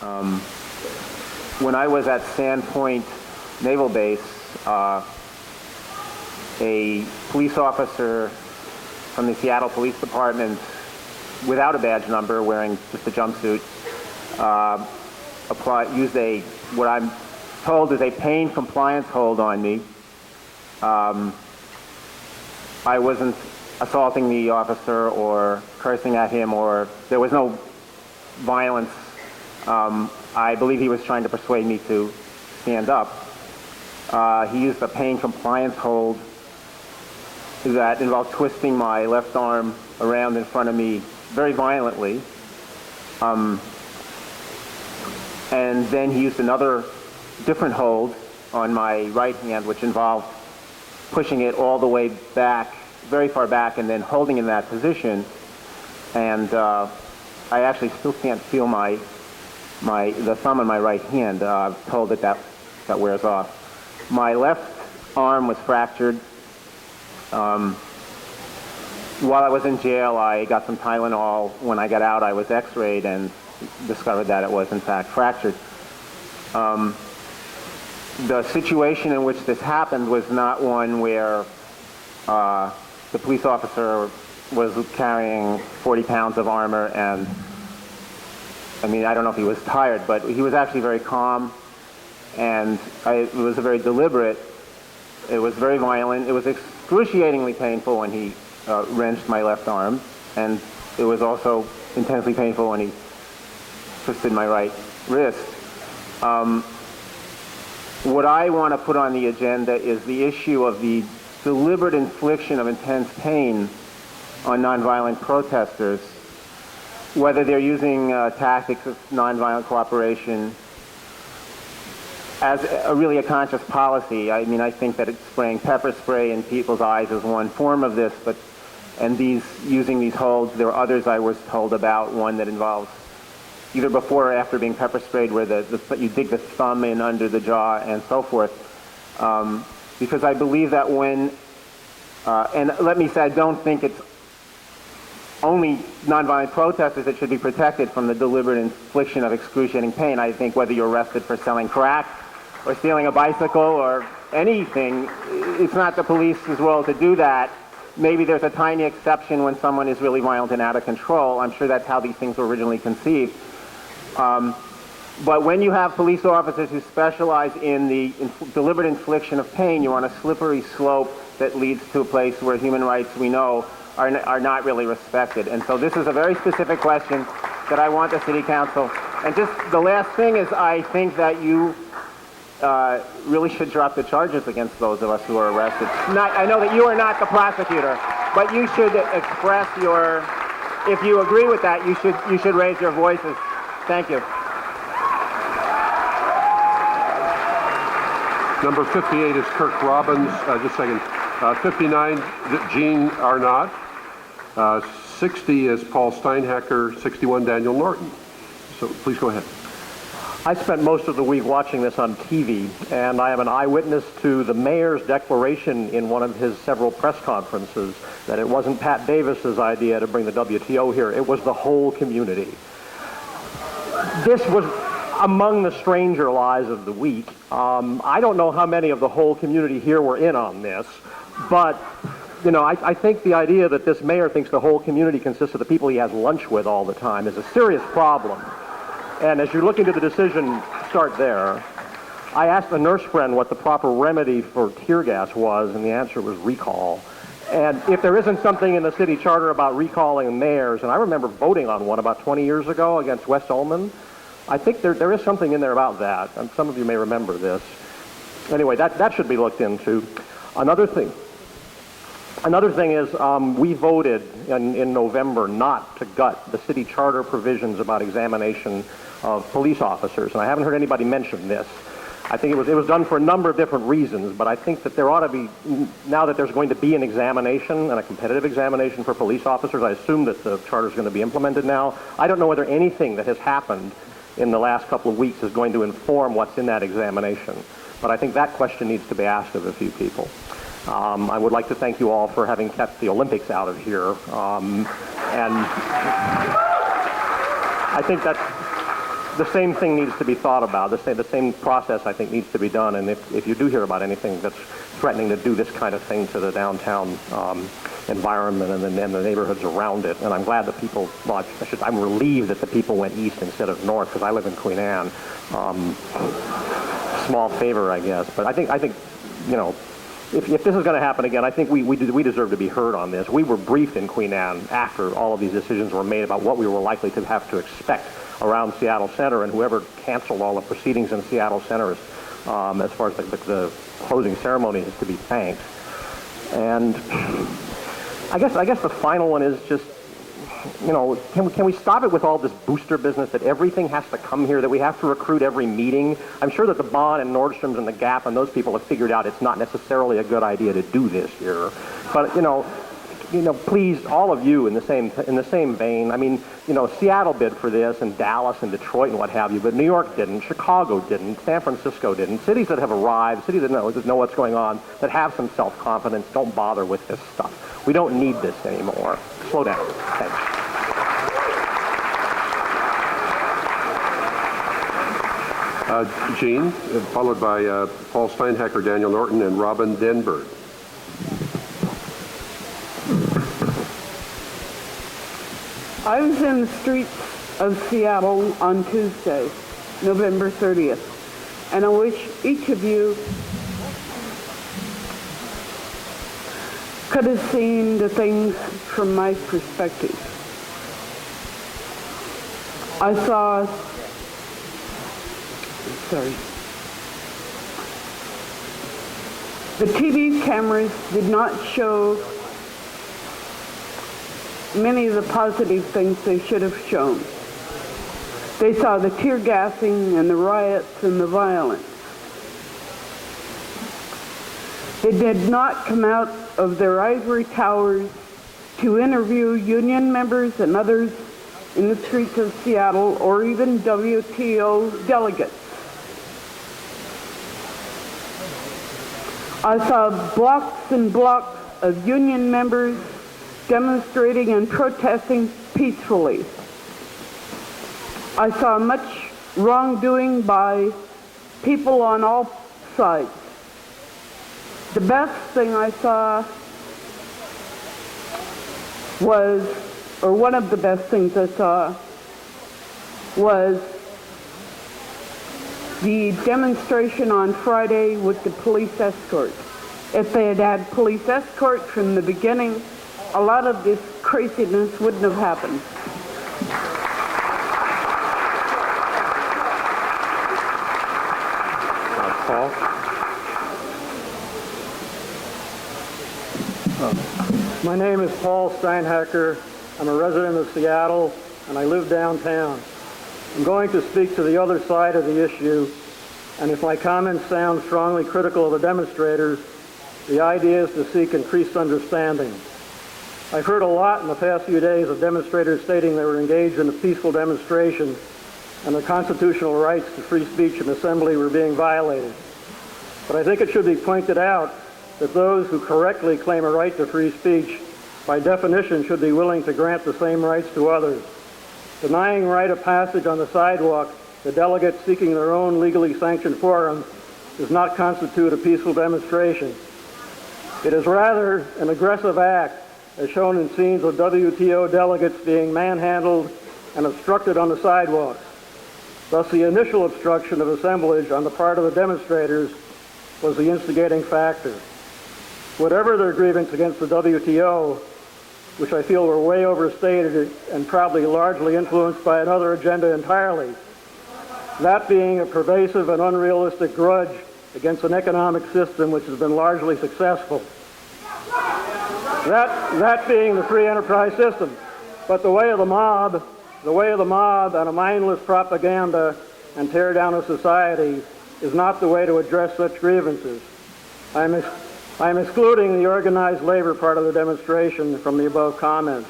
When I was at Sandpoint Naval Base, a police officer from the Seattle Police Department, without a badge number, wearing just a jumpsuit, used what I'm told is a pain compliance hold on me. I wasn't assaulting the officer or cursing at him, or there was no violence. I believe he was trying to persuade me to stand up. He used a pain compliance hold that involved twisting my left arm around in front of me very violently. And then he used another different hold on my right hand, which involved pushing it all the way back, very far back, and then holding in that position. And I actually still can't feel the thumb on my right hand. I'm told that wears off. My left arm was fractured. While I was in jail, I got some Tylenol. When I got out, I was x-rayed and discovered that it was in fact fractured. The situation in which this happened was not one where the police officer was carrying 40 pounds of armor, and I mean, I don't know if he was tired, but he was actually very calm, and it was very deliberate. It was very violent. It was excruciatingly painful when he wrenched my left arm, and it was also intensely painful when he twisted my right wrist. What I want to put on the agenda is the issue of the deliberate infliction of intense pain on nonviolent protesters, whether they're using tactics of nonviolent cooperation as really a conscious policy. I mean, I think that spraying pepper spray in people's eyes is one form of this, using these holds, there are others I was told about, one that involves either before or after being pepper sprayed, where you dig the thumb in under the jaw and so forth. Because I believe that and let me say, I don't think it's only nonviolent protesters that should be protected from the deliberate infliction of excruciating pain. I think whether you're arrested for selling crack or stealing a bicycle or anything, it's not the police's role to do that. Maybe there's a tiny exception when someone is really violent and out of control. I'm sure that's how these things were originally conceived. But when you have police officers who specialize in the deliberate infliction of pain, you're on a slippery slope that leads to a place where human rights, we know, are not really respected. And so this is a very specific question that I want the City Council. And just the last thing is, I think that you really should drop the charges against those of us who are arrested. I know that you are not the prosecutor, but you should express if you agree with that, you should raise your voices. Thank you. Number 58 is Kirk Robbins. Just a second. 59, Gene Arnott. 60 is Paul Steinhacker. 61, Daniel Norton. So please go ahead. I spent most of the week watching this on TV, and I am an eyewitness to the mayor's declaration in one of his several press conferences that it wasn't Pat Davis's idea to bring the WTO here. It was the whole community. This was among the stranger lies of the week. I don't know how many of the whole community here were in on this, but I think the idea that this mayor thinks the whole community consists of the people he has lunch with all the time is a serious problem. And as you look into the decision, start there. I asked a nurse friend what the proper remedy for tear gas was, and the answer was recall. And if there isn't something in the city charter about recalling mayors, and I remember voting on one about 20 years ago against West Ullman, I think there is something in there about that, and some of you may remember this. Anyway, that should be looked into. Another thing is we voted in November not to gut the city charter provisions about examination of police officers, and I haven't heard anybody mention this. I think it was done for a number of different reasons, but I think that there ought to be, now that there's going to be an examination and a competitive examination for police officers, I assume that the charter is going to be implemented now. I don't know whether anything that has happened in the last couple of weeks is going to inform what's in that examination, but I think that question needs to be asked of a few people. I would like to thank you all for having kept the Olympics out of here, and I think that the same thing needs to be thought about. The same process, I think, needs to be done. And if you do hear about anything that's threatening to do this kind of thing to the downtown environment and the neighborhoods around it, and I'm glad that people, well, I'm relieved that the people went east instead of north, because I live in Queen Anne. Small favor, I guess. But I think, you know, if this is going to happen again, I think we deserve to be heard on this. We were briefed in Queen Anne after all of these decisions were made about what we were likely to have to expect around Seattle Center, and whoever canceled all the proceedings in Seattle Center, as far as the closing ceremony, is to be thanked. And I guess the final one is just, you know, can we stop it with all this booster business that everything has to come here, that we have to recruit every meeting? I'm sure that the Bond and Nordstrom's and the Gap and those people have figured out it's not necessarily a good idea to do this here. But, you know, please, all of you in the same vein. I mean, you know, Seattle bid for this, and Dallas and Detroit and what have you, but New York didn't, Chicago didn't, San Francisco didn't. Cities that have arrived, cities that know what's going on, that have some self-confidence, don't bother with this stuff. We don't need this anymore. Slow down. Thanks. Gene, followed by Paul Steinhacker, Daniel Norton, and Robin Denberg. I was in the streets of Seattle on Tuesday, November 30th, and I wish each of you could have seen the things from my perspective. I saw, the TV cameras did not show many of the positive things they should have shown. They saw the tear gassing and the riots and the violence. They did not come out of their ivory towers to interview union members and others in the streets of Seattle, or even WTO delegates. I saw blocks and blocks of union members demonstrating and protesting peacefully. I saw much wrongdoing by people on all sides. The best thing I saw was, or one of the best things I saw was the demonstration on Friday with the police escort. If they had had police escort from the beginning, a lot of this craziness wouldn't have happened. Paul? My name is Paul Steinhacker. I'm a resident of Seattle, and I live downtown. I'm going to speak to the other side of the issue, and if my comments sound strongly critical of the demonstrators, the idea is to seek increased understanding. I've heard a lot in the past few days of demonstrators stating they were engaged in a peaceful demonstration and their constitutional rights to free speech and assembly were being violated. But I think it should be pointed out that those who correctly claim a right to free speech, by definition, should be willing to grant the same rights to others. Denying right of passage on the sidewalk to delegates seeking their own legally sanctioned forum does not constitute a peaceful demonstration. It is rather an aggressive act, as shown in scenes of WTO delegates being manhandled and obstructed on the sidewalks. Thus, the initial obstruction of assemblage on the part of the demonstrators was the instigating factor. Whatever their grievance against the WTO, which I feel were way overstated and probably largely influenced by another agenda entirely, that being a pervasive and unrealistic grudge against an economic system which has been largely successful. That being the free enterprise system. But the way of the mob and a mindless propaganda and tear down of society is not the way to address such grievances. I'm excluding the organized labor part of the demonstration from the above comments.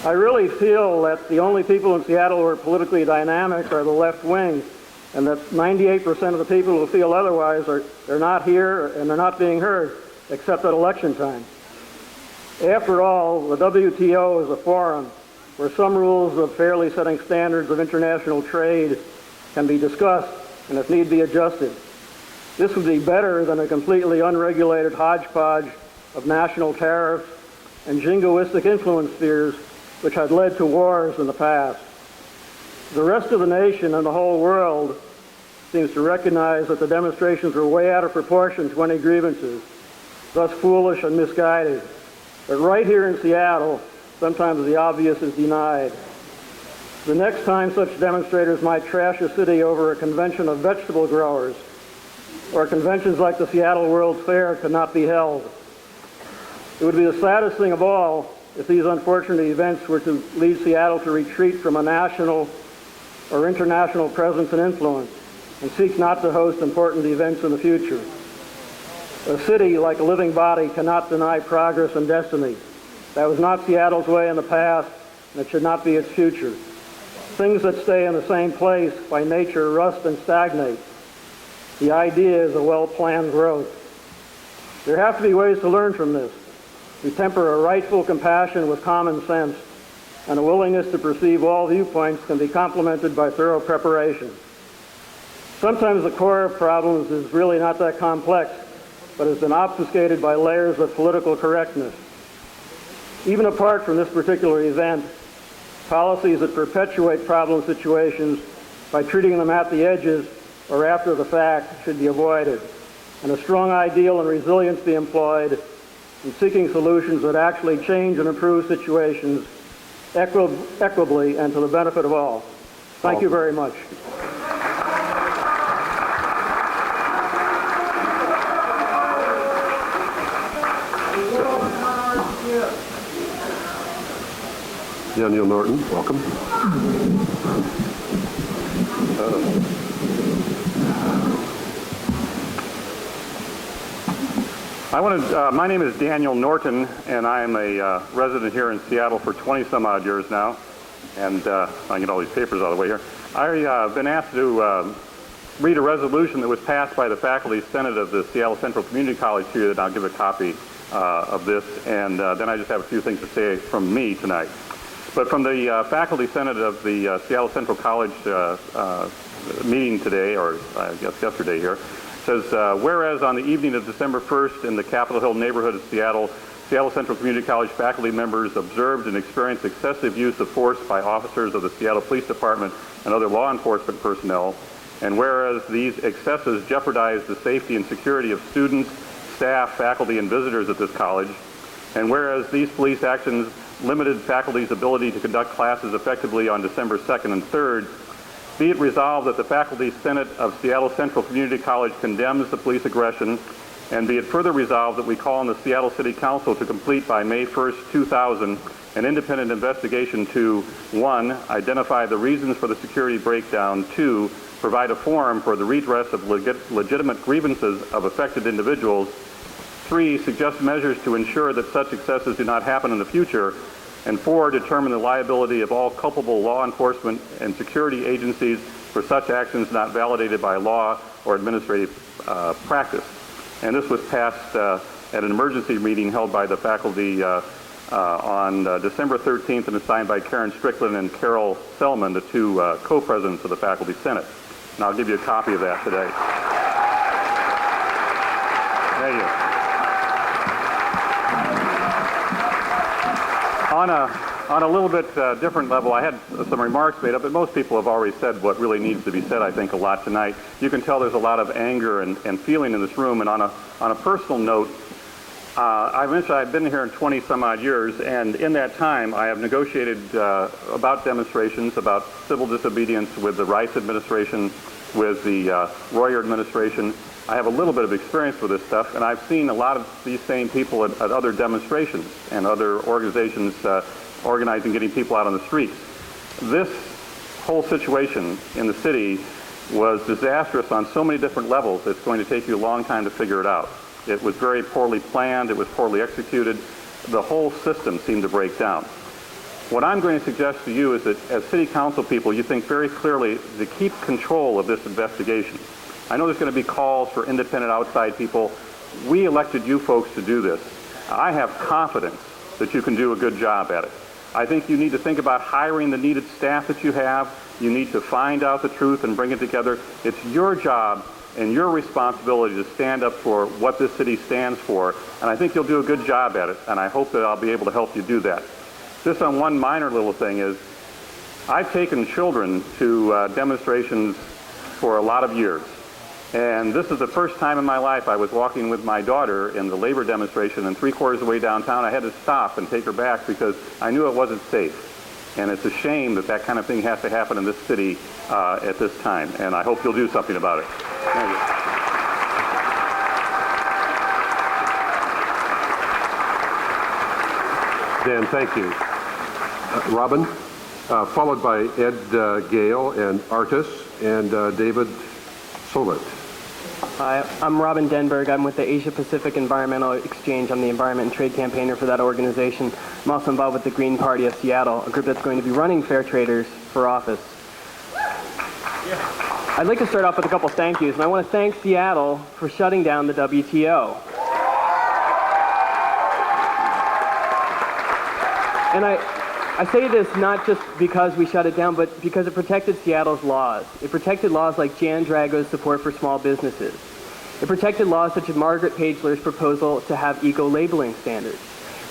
I really feel that the only people in Seattle who are politically dynamic are the left wing, and that 98% of the people who feel otherwise they're not here and they're not being heard, except at election time. After all, the WTO is a forum where some rules of fairly setting standards of international trade can be discussed and, if need be, adjusted. This would be better than a completely unregulated hodgepodge of national tariffs and jingoistic influence spheres which had led to wars in the past. The rest of the nation and the whole world seems to recognize that the demonstrations were way out of proportion to any grievances, thus foolish and misguided. But right here in Seattle, sometimes the obvious is denied. The next time such demonstrators might trash a city over a convention of vegetable growers, or conventions like the Seattle World's Fair could not be held. It would be the saddest thing of all if these unfortunate events were to lead Seattle to retreat from a national or international presence and influence and seek not to host important events in the future. A city, like a living body, cannot deny progress and destiny. That was not Seattle's way in the past, and it should not be its future. Things that stay in the same place by nature rust and stagnate. The idea is a well-planned growth. There have to be ways to learn from this. We temper a rightful compassion with common sense, and a willingness to perceive all viewpoints can be complemented by thorough preparation. Sometimes the core of problems is really not that complex, but has been obfuscated by layers of political correctness. Even apart from this particular event, policies that perpetuate problem situations by treating them at the edges or after the fact should be avoided, and a strong ideal and resilience be employed in seeking solutions that actually change and improve situations equitably and to the benefit of all. Thank you very much. Daniel Norton, welcome. My name is Daniel Norton, and I am a resident here in Seattle for 20-some odd years now. And I can get all these papers out of the way here. I've been asked to read a resolution that was passed by the Faculty Senate of the Seattle Central Community College here, and I'll give a copy of this, and then I just have a few things to say from me tonight. But from the Faculty Senate of the Seattle Central College meeting today, or I guess yesterday here, says, whereas on the evening of December 1st in the Capitol Hill neighborhood of Seattle, Seattle Central Community College faculty members observed and experienced excessive use of force by officers of the Seattle Police Department and other law enforcement personnel, and whereas these excesses jeopardized the safety and security of students, staff, faculty, and visitors at this college, and whereas these police actions limited faculty's ability to conduct classes effectively on December 2nd and 3rd, be it resolved that the Faculty Senate of Seattle Central Community College condemns the police aggression, and be it further resolved that we call on the Seattle City Council to complete by May 1st, 2000, an independent investigation to 1, identify the reasons for the security breakdown, 2, provide a forum for the redress of legitimate grievances of affected individuals, 3, suggest measures to ensure that such excesses do not happen in the future, and 4, determine the liability of all culpable law enforcement and security agencies for such actions not validated by law or administrative practice. And this was passed at an emergency meeting held by the faculty on December 13th and is signed by Karen Strickland and Carol Selman, the two co-presidents of the Faculty Senate. And I'll give you a copy of that today. Thank you. On a little bit different level, I had some remarks made up, but most people have already said what really needs to be said, I think, a lot tonight. You can tell there's a lot of anger and feeling in this room, and on a personal note, I mentioned I've been here in 20-some-odd years, and in that time I have negotiated about demonstrations, about civil disobedience with the Rice administration, with the Royer administration. I have a little bit of experience with this stuff, and I've seen a lot of these same people at other demonstrations and other organizations organizing, getting people out on the streets. This whole situation in the city was disastrous on so many different levels, it's going to take you a long time to figure it out. It was very poorly planned, it was poorly executed, the whole system seemed to break down. What I'm going to suggest to you is that as city council people, you think very clearly to keep control of this investigation. I know there's going to be calls for independent outside people. We elected you folks to do this. I have confidence that you can do a good job at it. I think you need to think about hiring the needed staff that you have. You need to find out the truth and bring it together. It's your job and your responsibility to stand up for what this city stands for, and I think you'll do a good job at it, and I hope that I'll be able to help you do that. Just on one minor little thing is, I've taken children to demonstrations for a lot of years, and this is the first time in my life I was walking with my daughter in the labor demonstration, and 3/4 of the way downtown I had to stop and take her back because I knew it wasn't safe. And it's a shame that that kind of thing has to happen in this city at this time, and I hope you'll do something about it. Thank you. Dan, thank you. Robin, followed by Ed Gale and Artis and David Solit. Hi, I'm Robin Denberg. I'm with the Asia Pacific Environmental Exchange. I'm the environment and trade campaigner for that organization. I'm also involved with the Green Party of Seattle, a group that's going to be running fair traders for office. I'd like to start off with a couple thank yous, and I want to thank Seattle for shutting down the WTO. And I say this not just because we shut it down, but because it protected Seattle's laws. It protected laws like Jan Drago's support for small businesses. It protected laws such as Margaret Pagler's proposal to have eco-labeling standards.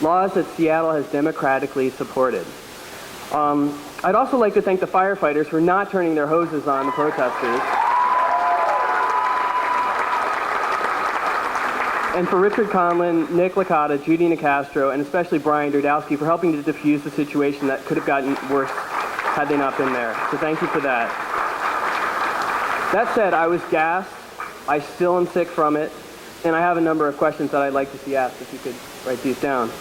Laws that Seattle has democratically supported. I'd also like to thank the firefighters for not turning their hoses on the protesters. And for Richard Conlin, Nick Licata, Judy Nicastro, and especially Brian Derdowski for helping to defuse the situation that could have gotten worse had they not been there. So thank you for that. That said, I was gassed. I still am sick from it. And I have a number of questions that I'd like to see asked, if you could write these down.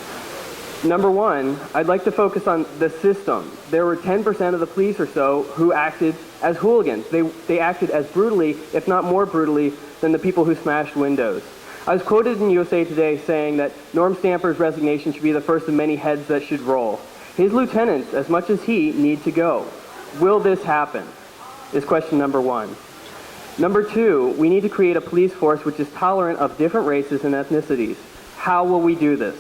Number one, I'd like to focus on the system. There were 10% of the police or so who acted as hooligans. They acted as brutally, if not more brutally, than the people who smashed windows. I was quoted in USA Today saying that Norm Stamper's resignation should be the first of many heads that should roll. His lieutenants, as much as he, need to go. Will this happen? Is question number one. Number two, we need to create a police force which is tolerant of different races and ethnicities. How will we do this?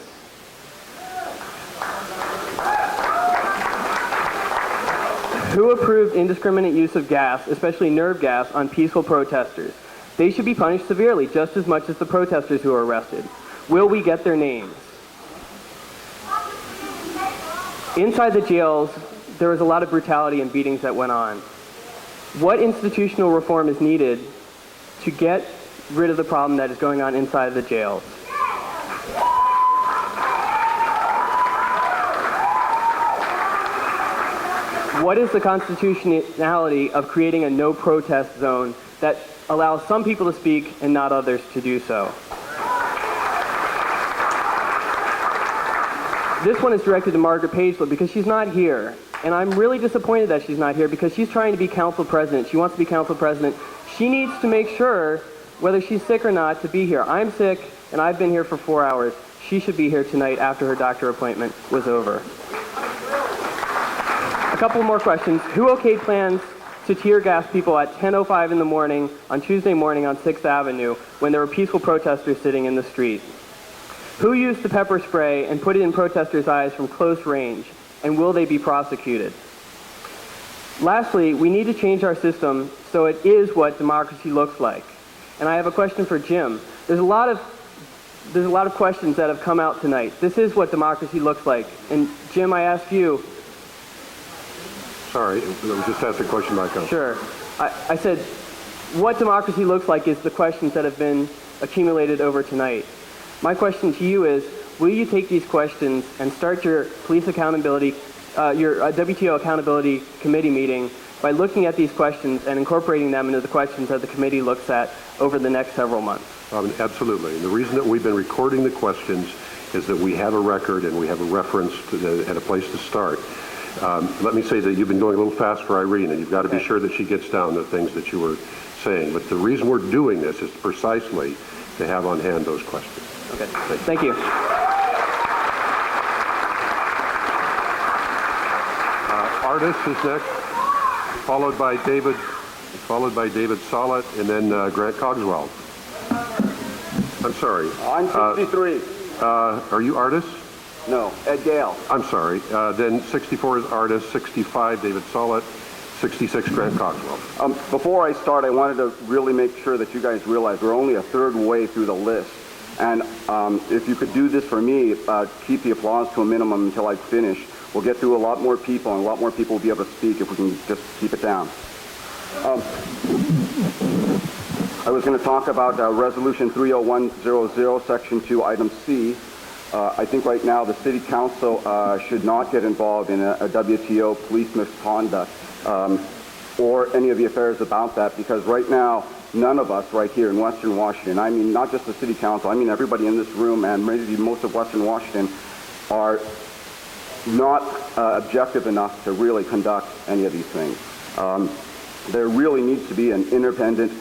Who approved indiscriminate use of gas, especially nerve gas, on peaceful protesters? They should be punished severely, just as much as the protesters who are arrested. Will we get their names? Inside the jails, there was a lot of brutality and beatings that went on. What institutional reform is needed to get rid of the problem that is going on inside the jails? What is the constitutionality of creating a no-protest zone that allows some people to speak and not others to do so? This one is directed to Margaret Pagler because she's not here. And I'm really disappointed that she's not here because she's trying to be council president. She wants to be council president. She needs to make sure, whether she's sick or not, to be here. I'm sick, and I've been here for 4 hours. She should be here tonight after her doctor appointment was over. A couple more questions. Who okayed plans to tear gas people at 10:05 in the morning on Tuesday morning on 6th Avenue when there were peaceful protesters sitting in the street? Who used the pepper spray and put it in protesters' eyes from close range? And will they be prosecuted? Lastly, we need to change our system so it is what democracy looks like. And I have a question for Jim. There's a lot of questions that have come out tonight. This is what democracy looks like. And Jim, I ask you. Sorry, just ask the question back up. Sure. I said, what democracy looks like is the questions that have been accumulated over tonight. My question to you is, will you take these questions and start your police accountability, your WTO accountability committee meeting by looking at these questions and incorporating them into the questions that the committee looks at over the next several months? Absolutely. And the reason that we've been recording the questions is that we have a record and we have a reference and a place to start. Let me say that you've been going a little fast for Irene, and you've got to be sure that she gets down the things that you were saying. But the reason we're doing this is precisely to have on hand those questions. Okay. Thank you. Artis is next, followed by David Solit, and then Grant Cogswell. I'm sorry. I'm 63. Are you Artis? No. Ed Gale. I'm sorry. Then 64 is Artis, 65 David Sollett, 66 Grant Coxwell. Before I start, I wanted to really make sure that you guys realize we're only a third way through the list. And if you could do this for me, keep the applause to a minimum until I finish. We'll get through a lot more people, and a lot more people will be able to speak if we can just keep it down. I was going to talk about Resolution 30100, Section 2, Item C. I think right now the City Council should not get involved in a WTO police misconduct or any of the affairs about that, because right now none of us right here in Western Washington, I mean not just the City Council, I mean everybody in this room and maybe most of Western Washington, are not objective enough to really conduct any of these things. There really needs to be an independent,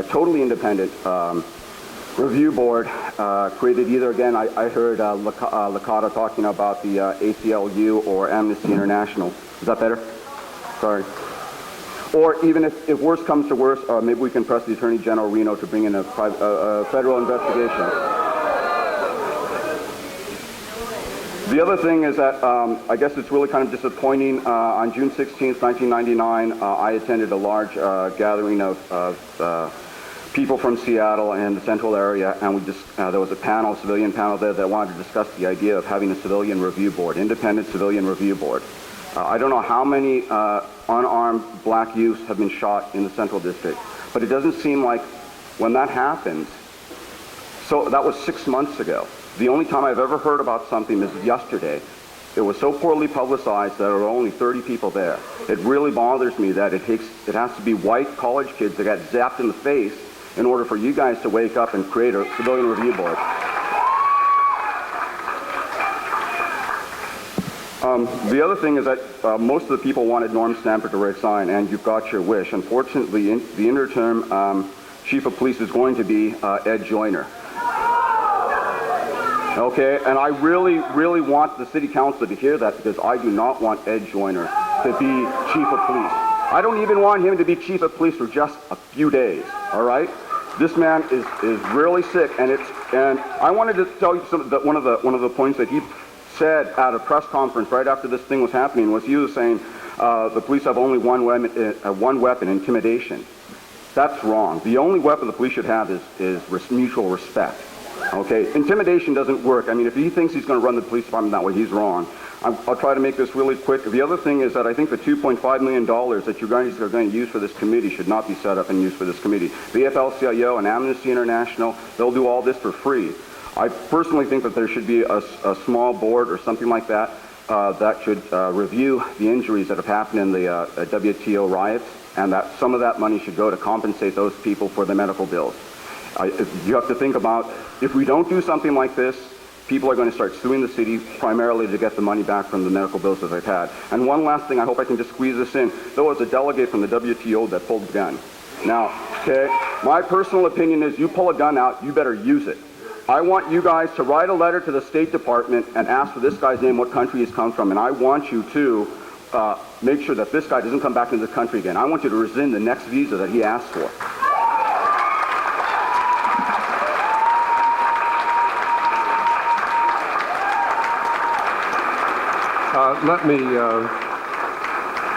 totally independent review board created. Either, again, I heard Licata talking about the ACLU or Amnesty International. Is that better? Sorry. Or even if worse comes to worse, maybe we can press the Attorney General Reno to bring in a federal investigation. The other thing is that I guess it's really kind of disappointing. On June 16th, 1999, I attended a large gathering of people from Seattle and the central area, and there was a panel, civilian panel there that wanted to discuss the idea of having a civilian review board, independent civilian review board. I don't know how many unarmed black youths have been shot in the Central District, but it doesn't seem like when that happens, so that was 6 months ago. The only time I've ever heard about something is yesterday. It was so poorly publicized that there were only 30 people there. It really bothers me that it has to be white college kids that got zapped in the face in order for you guys to wake up and create a civilian review board. The other thing is that most of the people wanted Norm Stamper to resign, and you've got your wish. Unfortunately, the interim chief of police is going to be Ed Joyner. Okay, and I really, really want the City Council to hear that, because I do not want Ed Joyner to be chief of police. I don't even want him to be chief of police for just a few days, all right? This man is really sick, and I wanted to tell you one of the points that he said at a press conference right after this thing was happening was he was saying the police have only one weapon, intimidation. That's wrong. The only weapon the police should have is mutual respect. Okay, intimidation doesn't work. I mean, if he thinks he's going to run the police department that way, he's wrong. I'll try to make this really quick. The other thing is that I think the $2.5 million that you guys are going to use for this committee should not be set up and used for this committee. The AFL-CIO and Amnesty International, they'll do all this for free. I personally think that there should be a small board or something like that that should review the injuries that have happened in the WTO riots, and that some of that money should go to compensate those people for their medical bills. You have to think about, if we don't do something like this, people are going to start suing the city primarily to get the money back from the medical bills that they've had. And one last thing, I hope I can just squeeze this in. There was a delegate from the WTO that pulled a gun. Now, okay, my personal opinion is you pull a gun out, you better use it. I want you guys to write a letter to the State Department and ask for this guy's name, what country he's come from, and I want you to make sure that this guy doesn't come back into the country again. I want you to rescind the next visa that he asked for.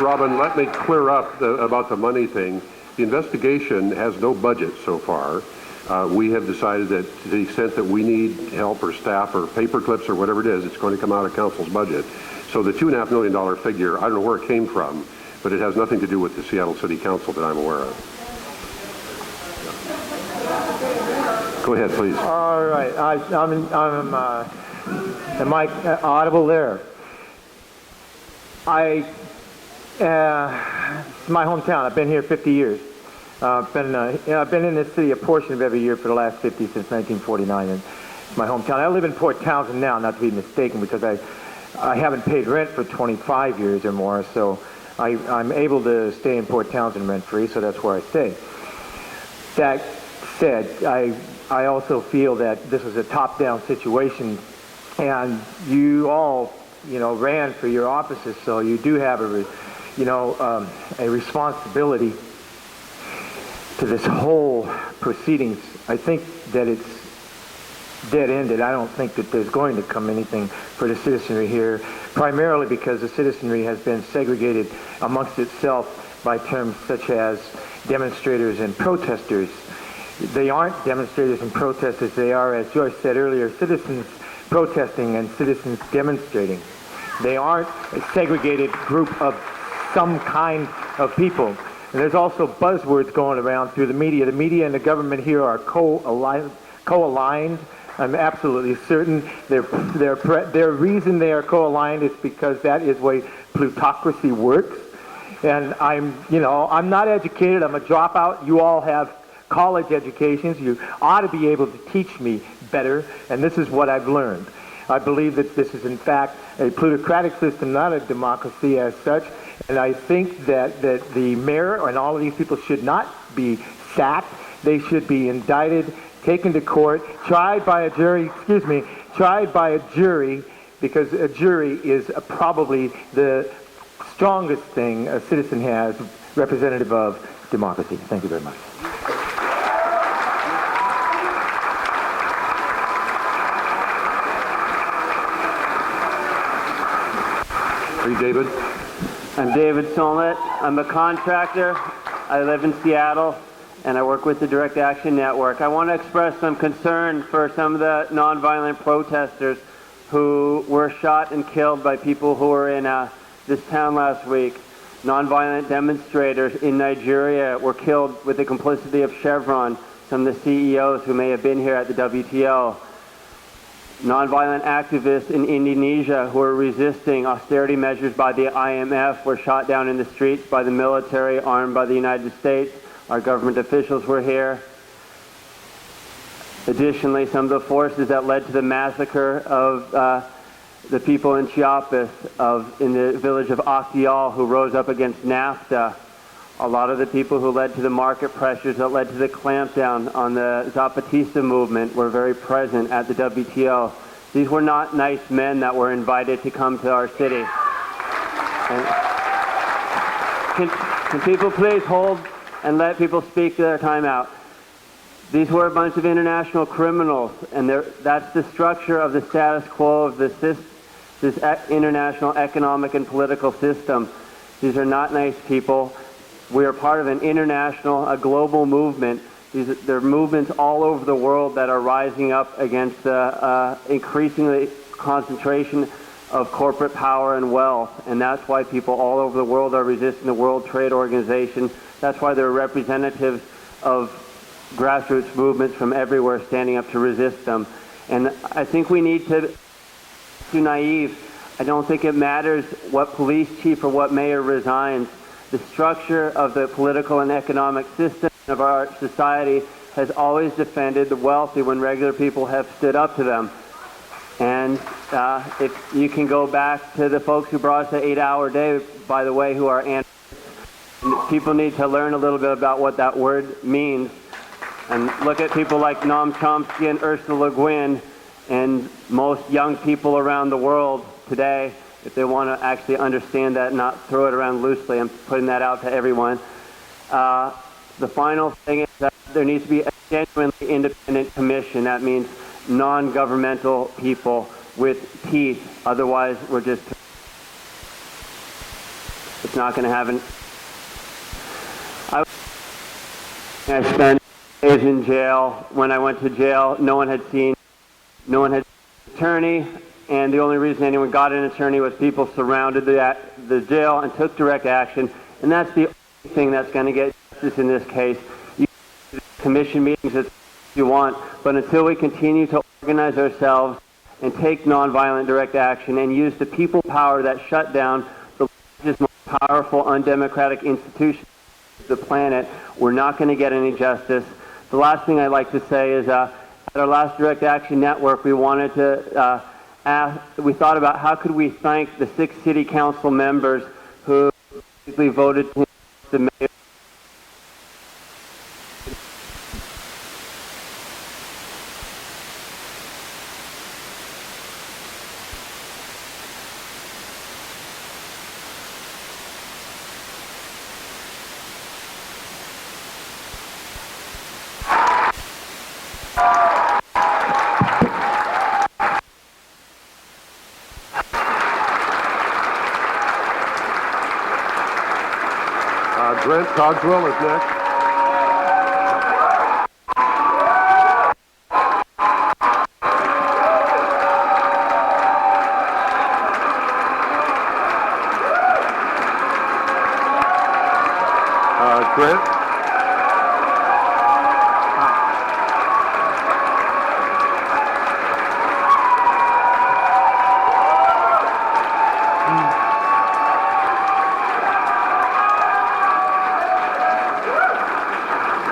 Robin, let me clear up about the money thing. The investigation has no budget so far. We have decided that to the extent that we need help or staff or paper clips or whatever it is, it's going to come out of council's budget. So the $2.5 million figure, I don't know where it came from, but it has nothing to do with the Seattle City Council that I'm aware of. Go ahead, please. All right. Am I audible there? It's my hometown. I've been here 50 years. I've been in this city a portion of every year for the last 50 since 1949. And it's my hometown. I live in Port Townsend now, not to be mistaken, because I haven't paid rent for 25 years or more. So I'm able to stay in Port Townsend rent-free, so that's where I stay. That said, I also feel that this is a top-down situation, and you all ran for your offices, so you do have a responsibility to this whole proceedings. I think that it's dead-ended. I don't think that there's going to come anything for the citizenry here, primarily because the citizenry has been segregated amongst itself by terms such as demonstrators and protesters. They aren't demonstrators and protesters. They are, as Joyce said earlier, citizens protesting and citizens demonstrating. They aren't a segregated group of some kind of people. And there's also buzzwords going around through the media. The media and the government here are co-aligned. I'm absolutely certain. Their reason they are co-aligned is because that is the way plutocracy works. And I'm not educated. I'm a dropout. You all have college educations. You ought to be able to teach me better. And this is what I've learned. I believe that this is, in fact, a plutocratic system, not a democracy as such. And I think that the mayor and all of these people should not be sacked. They should be indicted, taken to court, tried by a jury, because a jury is probably the strongest thing a citizen has, representative of democracy. Thank you very much. Are you David? I'm David Solnit. I'm a contractor. I live in Seattle, and I work with the Direct Action Network. I want to express some concern for some of the nonviolent protesters who were shot and killed by people who were in this town last week. Nonviolent demonstrators in Nigeria were killed with the complicity of Chevron, some of the CEOs who may have been here at the WTO. Nonviolent activists in Indonesia who are resisting austerity measures by the IMF were shot down in the streets by the military armed by the United States. Our government officials were here. Additionally, some of the forces that led to the massacre of the people in Chiapas, in the village of Actial, who rose up against NAFTA. A lot of the people who led to the market pressures that led to the clampdown on the Zapatista movement were very present at the WTO. These were not nice men that were invited to come to our city. And can people please hold and let people speak their time out? These were a bunch of international criminals, and that's the structure of the status quo of this international economic and political system. These are not nice people. We are part of an international, a global movement. There are movements all over the world that are rising up against the increasingly concentration of corporate power and wealth. And that's why people all over the world are resisting the World Trade Organization. That's why there are representatives of grassroots movements from everywhere standing up to resist them. And I think we need to be too naive. I don't think it matters what police chief or what mayor resigns. The structure of the political and economic system of our society has always defended the wealthy when regular people have stood up to them. And if you can go back to the folks who brought us the 8-hour day, by the way, who are people need to learn a little bit about what that word means. And look at people like Noam Chomsky and Ursula Le Guin and most young people around the world today, if they want to actually understand that and not throw it around loosely. I'm putting that out to everyone. The final thing is that there needs to be a genuinely independent commission. That means non-governmental people with teeth. Otherwise, it's not going to happen. I spent days in jail. When I went to jail, no one had an attorney. And the only reason anyone got an attorney was people surrounded the jail and took direct action. And that's the only thing that's going to get justice in this case. You can commission meetings if you want, but until we continue to organize ourselves and take nonviolent direct action and use the people power that shut down the largest, most powerful, undemocratic institution on the planet, we're not going to get any justice. The last thing I'd like to say is at our last Direct Action Network, we wanted to we thought about how could we thank the 6 city council members who basically voted to the mayor. Grant Cogswell is next. Grant?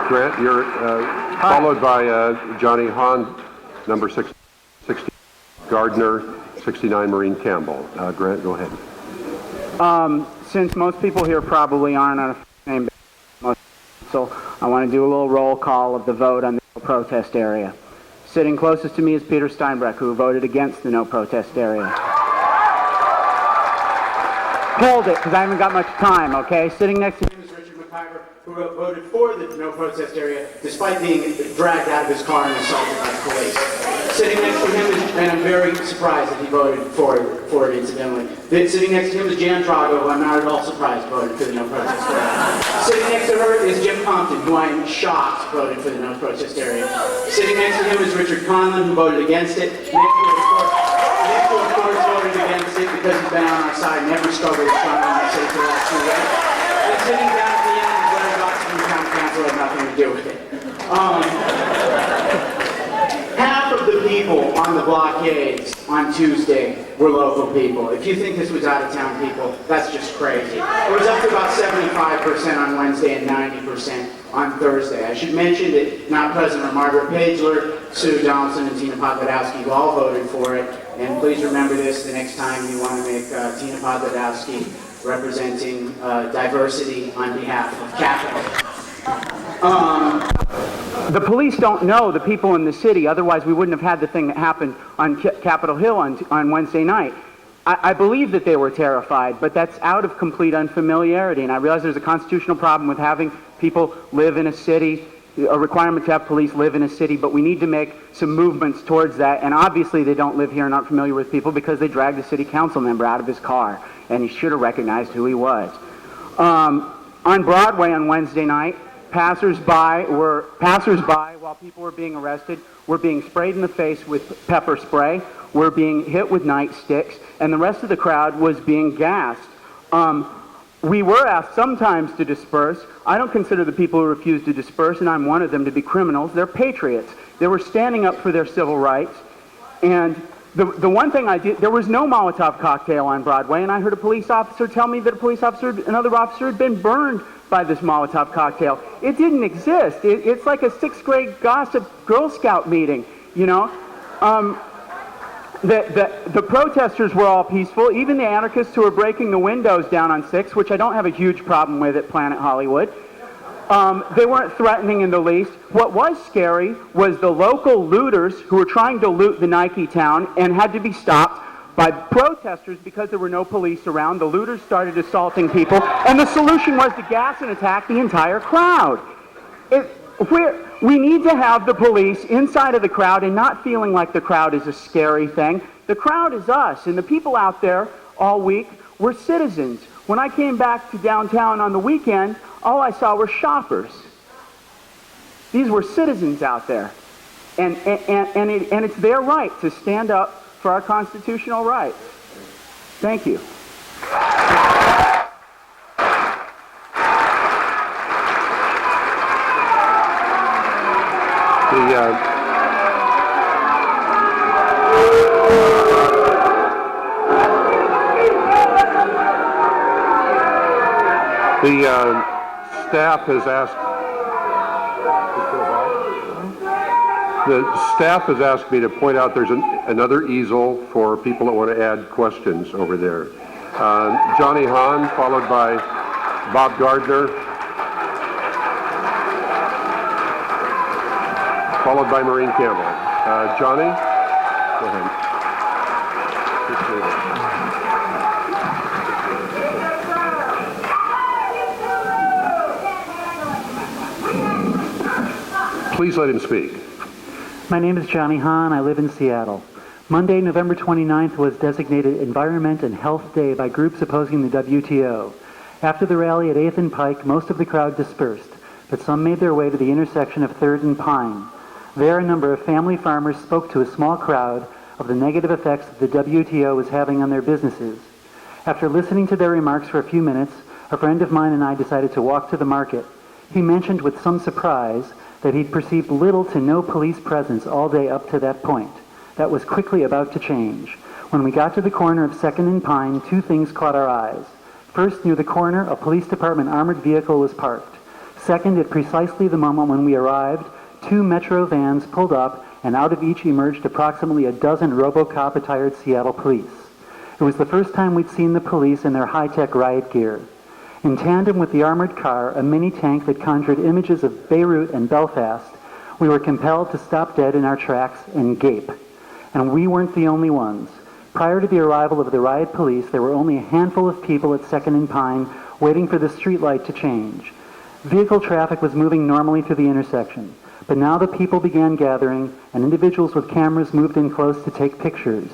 Grant, you're followed by Johnny Hahn, number 60, Gardner, 69, Maureen Campbell. Grant, go ahead. Since most people here probably aren't on a name basis, so I want to do a little roll call of the vote on the no protest area. Sitting closest to me is Peter Steinbreck, who voted against the no protest area. Hold it, because I haven't got much time, okay? Sitting next to him is Richard McIver, who voted for the no protest area, despite being dragged out of his car and assaulted by the police. Sitting next to him is, and I'm very surprised that he voted for it incidentally. Sitting next to him is Jan Drago, who I'm not at all surprised voted for the no protest area. Sitting next to her is Jim Compton, who I am shocked voted for the no protest area. Sitting next to him is Richard Conlon, who voted against it. Nick, who of course voted against it because he's been on our side and every struggle is strong in the city for the last 2 years. And sitting down at the end is Larry Watson from Town Council, had nothing to do with it. Half of the people on the blockades on Tuesday were local people. If you think this was out-of-town people, that's just crazy. It was up to about 75% on Wednesday and 90% on Thursday. I should mention that not present are Margaret Pagler, Sue Donaldson, and Tina Podlodowski, who all voted for it. And please remember this the next time you want to make Tina Podlodowski representing diversity on behalf of Capitol. The police don't know the people in the city, otherwise we wouldn't have had the thing that happened on Capitol Hill on Wednesday night. I believe that they were terrified, but that's out of complete unfamiliarity, and I realize there's a constitutional problem with having people live in a city, a requirement to have police live in a city, but we need to make some movements towards that, and obviously they don't live here and aren't familiar with people because they dragged a city council member out of his car, and he should have recognized who he was. On Broadway on Wednesday night, Passers-by while people were being arrested were being sprayed in the face with pepper spray, were being hit with nightsticks, and the rest of the crowd was being gassed. We were asked sometimes to disperse. I don't consider the people who refused to disperse, and I'm one of them, to be criminals. They're patriots. They were standing up for their civil rights. And the one thing I did, there was no Molotov cocktail on Broadway, and I heard a police officer tell me that another officer had been burned by this Molotov cocktail. It didn't exist. It's like a 6th grade gossip Girl Scout meeting, you know. The protesters were all peaceful. Even the anarchists who were breaking the windows down on 6th, which I don't have a huge problem with at Planet Hollywood, they weren't threatening in the least. What was scary was the local looters who were trying to loot the Nike town and had to be stopped by protesters because there were no police around. The looters started assaulting people, and the solution was to gas and attack the entire crowd. We need to have the police inside of the crowd and not feeling like the crowd is a scary thing. The crowd is us, and the people out there all week were citizens. When I came back to downtown on the weekend, all I saw were shoppers. These were citizens out there, and it's their right to stand up for our constitutional rights. Thank you. The staff has asked me to point out there's another easel for people that want to add questions over there. Johnny Hahn, followed by Bob Gardner, followed by Maureen Campbell. Johnny, go ahead. Please let him speak. My name is Johnny Hahn. I live in Seattle. Monday, November 29th was designated Environment and Health Day by groups opposing the WTO. After the rally at 8th and Pike, most of the crowd dispersed, but some made their way to the intersection of 3rd and Pine. There, a number of family farmers spoke to a small crowd of the negative effects that the WTO was having on their businesses. After listening to their remarks for a few minutes, a friend of mine and I decided to walk to the market. He mentioned with some surprise that he'd perceived little to no police presence all day up to that point. That was quickly about to change. When we got to the corner of 2nd and Pine, two things caught our eyes. First, near the corner, a police department armored vehicle was parked. Second, at precisely the moment when we arrived, two Metro vans pulled up, and out of each emerged approximately a dozen RoboCop-attired Seattle police. It was the first time we'd seen the police in their high-tech riot gear. In tandem with the armored car, a mini-tank that conjured images of Beirut and Belfast, we were compelled to stop dead in our tracks and gape. And we weren't the only ones. Prior to the arrival of the riot police, there were only a handful of people at 2nd and Pine waiting for the streetlight to change. Vehicle traffic was moving normally through the intersection, but now the people began gathering, and individuals with cameras moved in close to take pictures.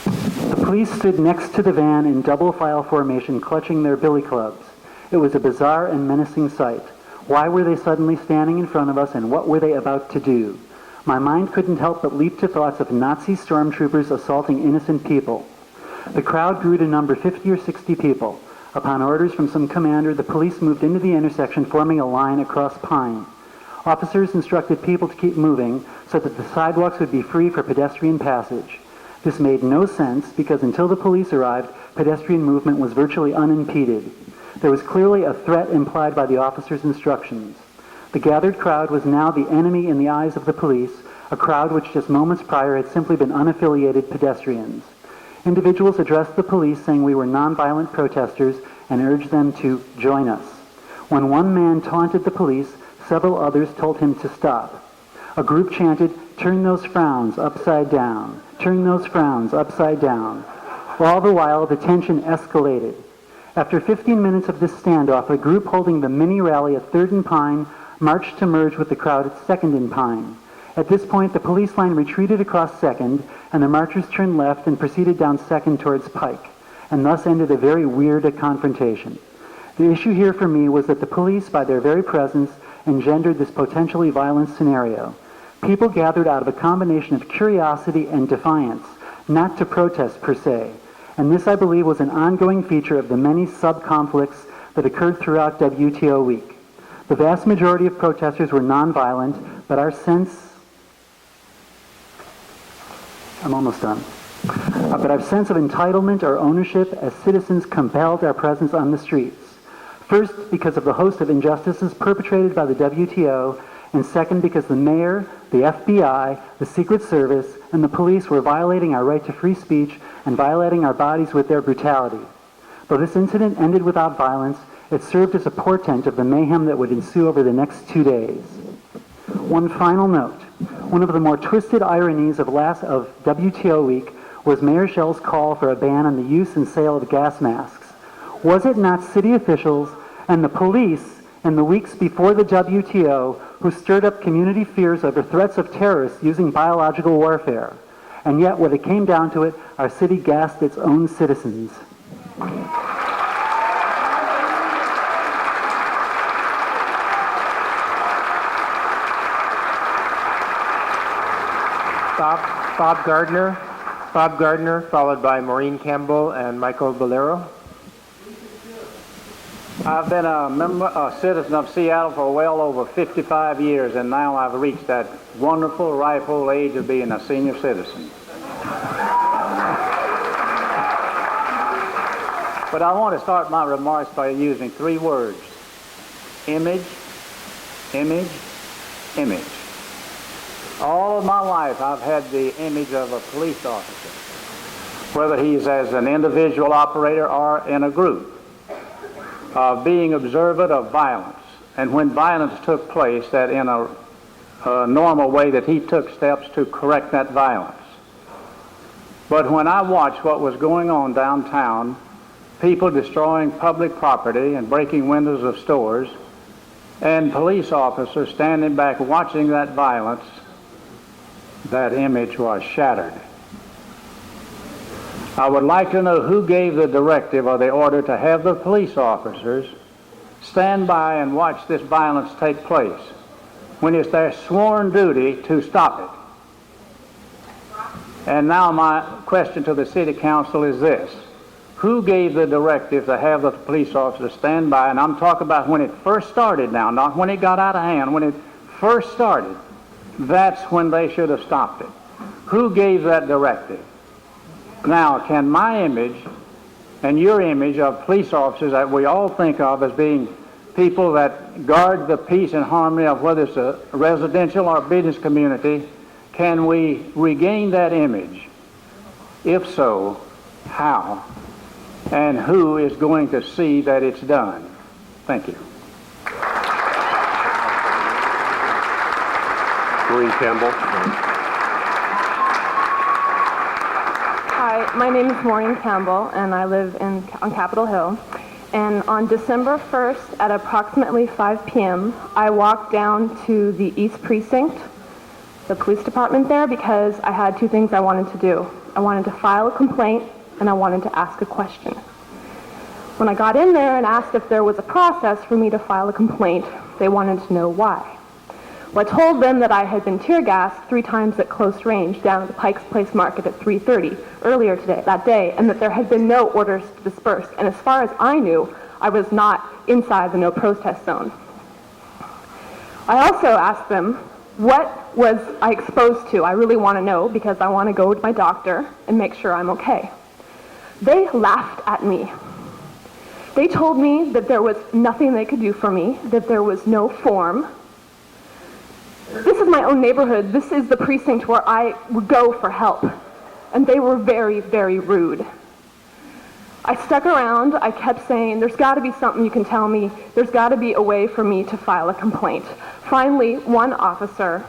The police stood next to the van in double file formation, clutching their billy clubs. It was a bizarre and menacing sight. Why were they suddenly standing in front of us, and what were they about to do? My mind couldn't help but leap to thoughts of Nazi stormtroopers assaulting innocent people. The crowd grew to number 50 or 60 people. Upon orders from some commander, the police moved into the intersection, forming a line across Pine. Officers instructed people to keep moving so that the sidewalks would be free for pedestrian passage. This made no sense because until the police arrived, pedestrian movement was virtually unimpeded. There was clearly a threat implied by the officers' instructions. The gathered crowd was now the enemy in the eyes of the police, a crowd which just moments prior had simply been unaffiliated pedestrians. Individuals addressed the police saying we were nonviolent protesters and urged them to join us. When one man taunted the police, several others told him to stop. A group chanted, "Turn those frowns upside down, turn those frowns upside down." All the while, the tension escalated. After 15 minutes of this standoff, a group holding the mini rally at 3rd and Pine marched to merge with the crowd at 2nd and Pine. At this point, the police line retreated across 2nd, and the marchers turned left and proceeded down 2nd towards Pike, and thus ended a very weird confrontation. The issue here for me was that the police, by their very presence, engendered this potentially violent scenario. People gathered out of a combination of curiosity and defiance, not to protest per se, and this, I believe, was an ongoing feature of the many sub-conflicts that occurred throughout WTO week. The vast majority of protesters were nonviolent, but our sense of entitlement or ownership as citizens compelled our presence on the streets. First, because of the host of injustices perpetrated by the WTO, and second, because the mayor, the FBI, the Secret Service, and the police were violating our right to free speech and violating our bodies with their brutality. Though this incident ended without violence, it served as a portent of the mayhem that would ensue over the next 2 days. One final note. One of the more twisted ironies of WTO week was Mayor Schell's call for a ban on the use and sale of gas masks. Was it not city officials and the police in the weeks before the WTO who stirred up community fears over threats of terrorists using biological warfare? And yet, when it came down to it, our city gassed its own citizens. Bob Gardner, followed by Maureen Campbell and Michael Bolero. I've been a citizen of Seattle for well over 55 years, and now I've reached that wonderful, ripe old age of being a senior citizen. But I want to start my remarks by using 3 words: image, image, image. All of my life I've had the image of a police officer, whether he's as an individual operator or in a group, of being observant of violence. And when violence took place, that in a normal way that he took steps to correct that violence. But when I watched what was going on downtown, people destroying public property and breaking windows of stores, and police officers standing back watching that violence, that image was shattered. I would like to know who gave the directive or the order to have the police officers stand by and watch this violence take place when it's their sworn duty to stop it. And now my question to the City Council is this. Who gave the directive to have the police officers stand by? And I'm talking about when it first started now, not when it got out of hand. When it first started, that's when they should have stopped it. Who gave that directive? Now, can my image and your image of police officers that we all think of as being people that guard the peace and harmony of whether it's a residential or business community, can we regain that image? If so, how? And who is going to see that it's done? Thank you. Maureen Campbell. Hi, my name is Maureen Campbell, and I live on Capitol Hill. And on December 1st at approximately 5 p.m., I walked down to the East Precinct, the police department there, because I had two things I wanted to do. I wanted to file a complaint, and I wanted to ask a question. When I got in there and asked if there was a process for me to file a complaint, they wanted to know why. Well, I told them that I had been tear gassed 3 times at close range down at the Pike's Place Market at 3:30 earlier that day, and that there had been no orders to disperse. And as far as I knew, I was not inside the no protest zone. I also asked them, what was I exposed to? I really want to know because I want to go to my doctor and make sure I'm okay. They laughed at me. They told me that there was nothing they could do for me, that there was no form. This is my own neighborhood. This is the precinct where I would go for help. And they were very, very rude. I stuck around. I kept saying, there's got to be something you can tell me. There's got to be a way for me to file a complaint. Finally, one officer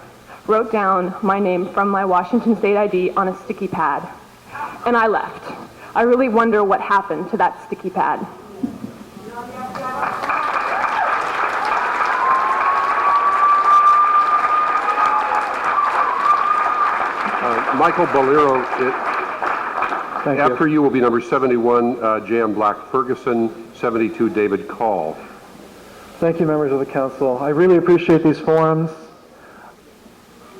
wrote down my name from my Washington State ID on a sticky pad. And I left. I really wonder what happened to that sticky pad. Michael Bolero, after you will be number 71, Jan Black Ferguson, 72, David Call. Thank you, members of the council. I really appreciate these forums.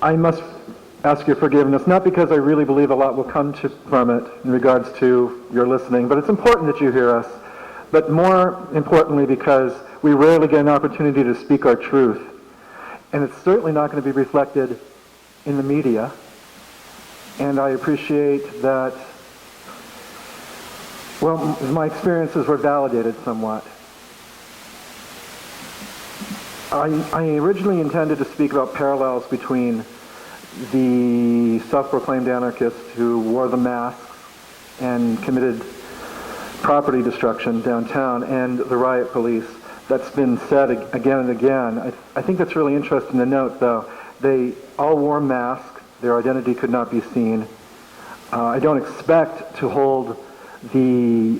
I must ask your forgiveness, not because I really believe a lot will come from it in regards to your listening, but it's important that you hear us. But more importantly, because we rarely get an opportunity to speak our truth. And it's certainly not going to be reflected in the media. And I appreciate that, well, my experiences were validated somewhat. I originally intended to speak about parallels between the self-proclaimed anarchists who wore the masks and committed property destruction downtown and the riot police. That's been said again and again. I think that's really interesting to note, though. They all wore masks. Their identity could not be seen. I don't expect to hold the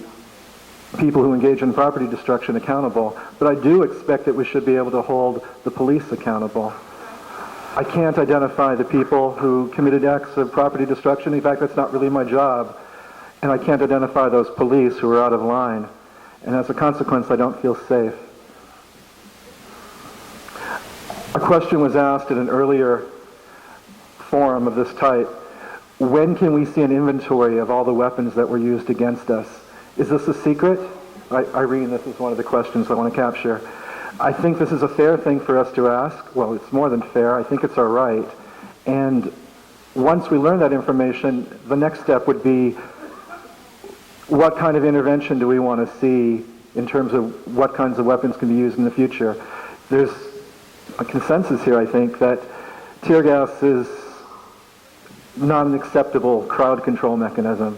people who engage in property destruction accountable, but I do expect that we should be able to hold the police accountable. I can't identify the people who committed acts of property destruction. In fact, that's not really my job. And I can't identify those police who are out of line. And as a consequence, I don't feel safe. A question was asked at an earlier forum of this type. When can we see an inventory of all the weapons that were used against us? Is this a secret? Irene, this is one of the questions I want to capture. I think this is a fair thing for us to ask. Well, it's more than fair. I think it's our right. And once we learn that information, the next step would be what kind of intervention do we want to see in terms of what kinds of weapons can be used in the future. There's a consensus here, I think, that tear gas is not an acceptable crowd control mechanism,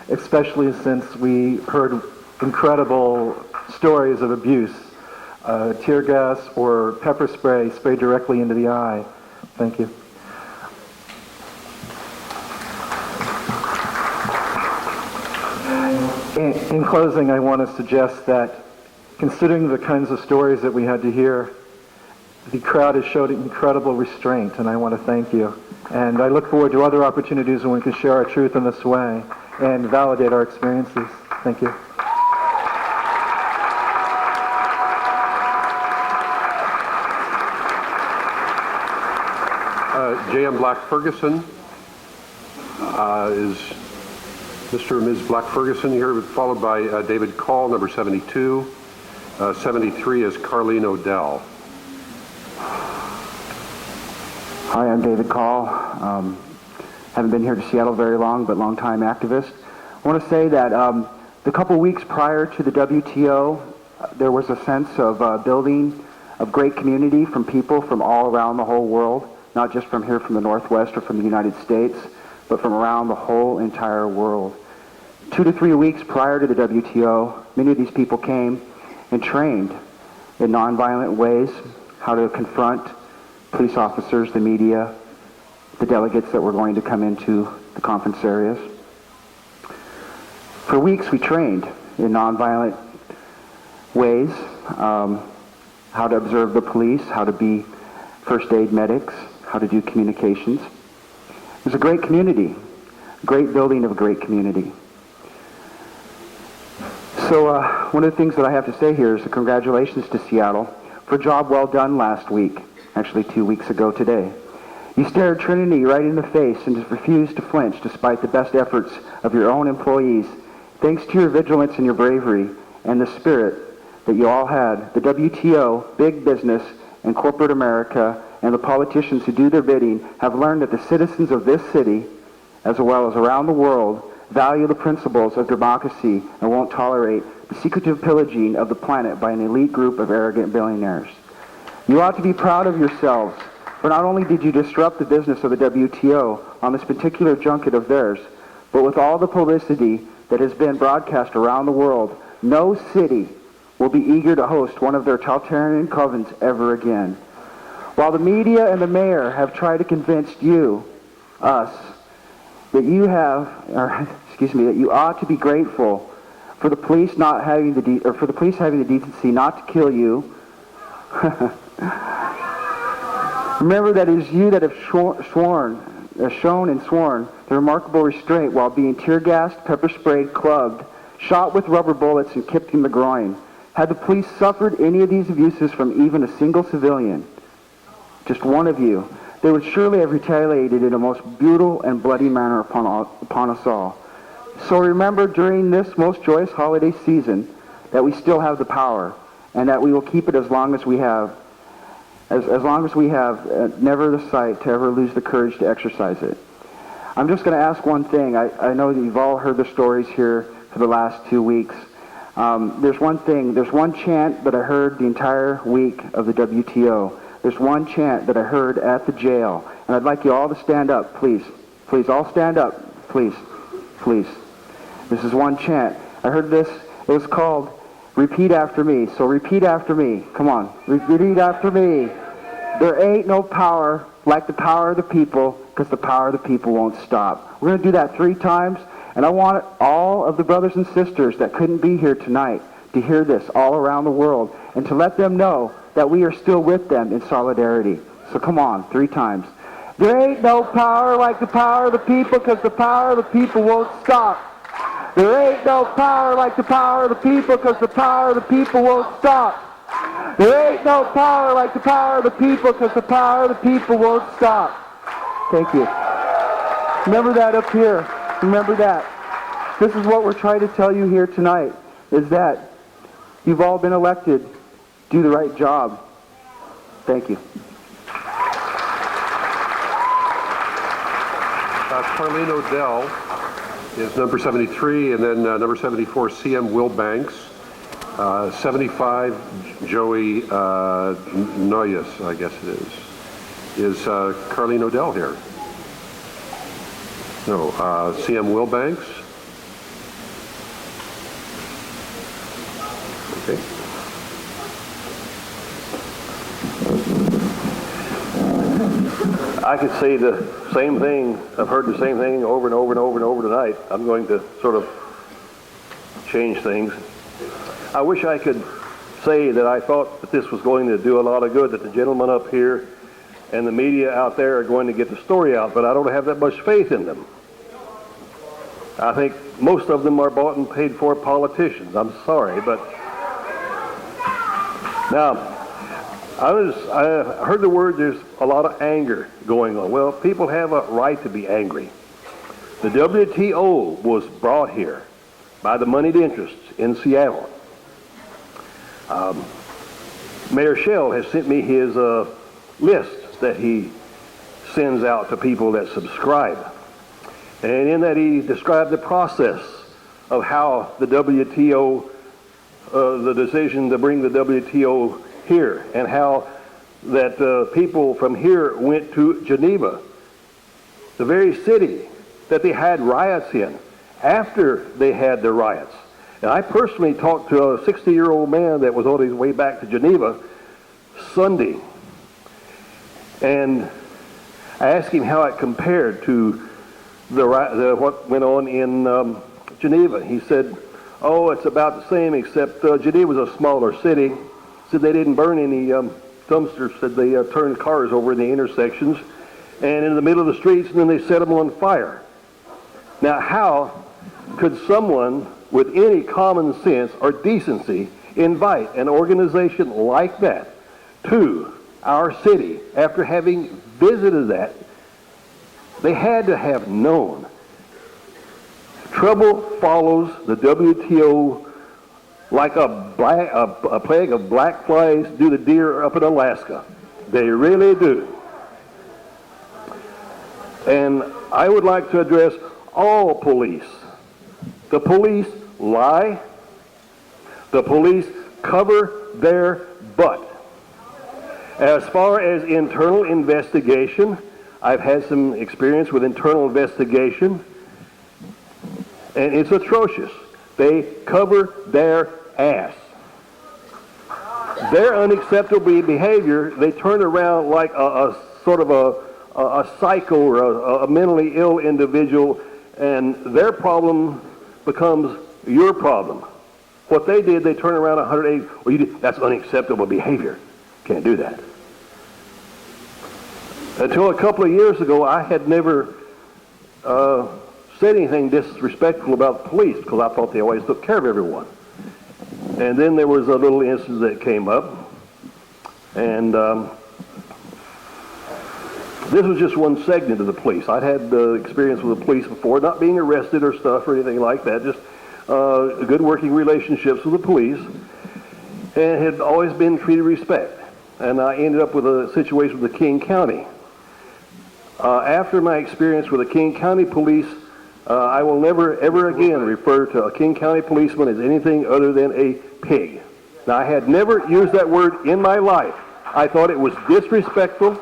especially since we heard incredible stories of abuse. Tear gas or pepper spray sprayed directly into the eye. Thank you. In closing, I want to suggest that considering the kinds of stories that we had to hear, the crowd has showed incredible restraint, and I want to thank you. And I look forward to other opportunities when we can share our truth in this way. and validate our experiences. Thank you. J.M. Black Ferguson. Is Mr. and Ms. Black Ferguson here, followed by David Call, number 72. 73 is Carleen Odell. Hi, I'm David Call. Haven't been here to Seattle very long, but long-time activist. I want to say that the couple weeks prior to the WTO, there was a sense of building of great community from people from all around the whole world, not just from here from the Northwest or from the United States, but from around the whole entire world. 2 to 3 weeks prior to the WTO, many of these people came and trained in nonviolent ways how to confront police officers, the media, the delegates that were going to come into the conference areas. For weeks we trained in nonviolent ways, how to observe the police, how to be first aid medics, how to do communications. It was a great community, great building of a great community. So one of the things that I have to say here is congratulations to Seattle for a job well done last week, actually 2 weeks ago today. You stared Trinity right in the face and just refused to flinch despite the best efforts of your own employees. Thanks to your vigilance and your bravery and the spirit that you all had, the WTO, big business, and corporate America, and the politicians who do their bidding have learned that the citizens of this city, as well as around the world, value the principles of democracy and won't tolerate the secretive pillaging of the planet by an elite group of arrogant billionaires. You ought to be proud of yourselves, for not only did you disrupt the business of the WTO on this particular junket of theirs, but with all the publicity that has been broadcast around the world, no city will be eager to host one of their totalitarian covens ever again. While the media and the mayor have tried to convince you, us, that you that you ought to be grateful for the police not having the decency not to kill you. Remember that it is you that have shown and sworn the remarkable restraint while being tear gassed, pepper sprayed, clubbed, shot with rubber bullets, and kicked in the groin. Had the police suffered any of these abuses from even a single civilian, just one of you, they would surely have retaliated in a most brutal and bloody manner upon us all. So remember during this most joyous holiday season that we still have the power, and that we will keep it as long as we have, never the sight to ever lose the courage to exercise it. I'm just going to ask one thing. I know that you've all heard the stories here for the last 2 weeks. There's one chant that I heard the entire week of the WTO. There's one chant that I heard at the jail, and I'd like you all to stand up, please. Please, all stand up, please. Please. This is one chant. I heard this. It was called Repeat After Me. So repeat after me. Come on. Repeat after me. There ain't no power like the power of the people, because the power of the people won't stop. We're going to do that 3 times, and I want all of the brothers and sisters that couldn't be here tonight to hear this all around the world, and to let them know that we are still with them in solidarity. So come on, 3 times. There ain't no power like the power of the people, because the power of the people won't stop. There ain't no power like the power of the people, because the power of the people won't stop. There ain't no power like the power of the people, because the power of the people won't stop. Thank you. Remember that up here. Remember that. This is what we're trying to tell you here tonight, is that you've all been elected. Do the right job. Thank you. Carleen Odell is number 73, and then number 74, C.M. Wilbanks. 75, Joey Noyes, I guess it is. Is Carleen Odell here? No. C.M. Wilbanks? Okay. I could say the same thing. I've heard the same thing over and over and over and over tonight. I'm going to sort of change things. I wish I could say that I thought that this was going to do a lot of good, that the gentlemen up here and the media out there are going to get the story out, but I don't have that much faith in them. I think most of them are bought and paid for politicians. I'm sorry, but now I heard the word there's a lot of anger going on. Well, people have a right to be angry. The WTO was brought here by the moneyed interests in Seattle. Mayor Shell has sent me his list that he sends out to people that subscribe. And in that he described the process of how the WTO, the decision to bring the WTO here, and how that people from here went to Geneva, the very city that they had riots in, after they had the riots. And I personally talked to a 60-year-old man that was on his way back to Geneva Sunday, and I asked him how it compared to what went on in Geneva. He said, oh, it's about the same, except Geneva was a smaller city. Said they didn't burn any dumpsters. Said they turned cars over in the intersections and in the middle of the streets, and then they set them on fire. Now, how could someone with any common sense or decency invite an organization like that to our city after having visited that? They had to have known. Trouble follows the WTO like a plague of black flies do the deer up in Alaska. They really do. And I would like to address all police. The police lie. The police cover their butt. As far as internal investigation, I've had some experience with internal investigation, and it's atrocious. They cover their ass. Their unacceptable behavior, they turn around like a sort of a psycho or a mentally ill individual, and their problem becomes your problem. What they did, they turn around 180. Well, you did, that's unacceptable behavior. Can't do that. Until a couple of years ago, I had never said anything disrespectful about the police because I thought they always took care of everyone. And then there was a little incident that came up, and this was just one segment of the police. I'd had experience with the police before, not being arrested or stuff or anything like that, just good working relationships with the police, and had always been treated respect. And I ended up with a situation with the King County. After my experience with the King County Police, I will never, ever again refer to a King County policeman as anything other than a pig. Now, I had never used that word in my life. I thought it was disrespectful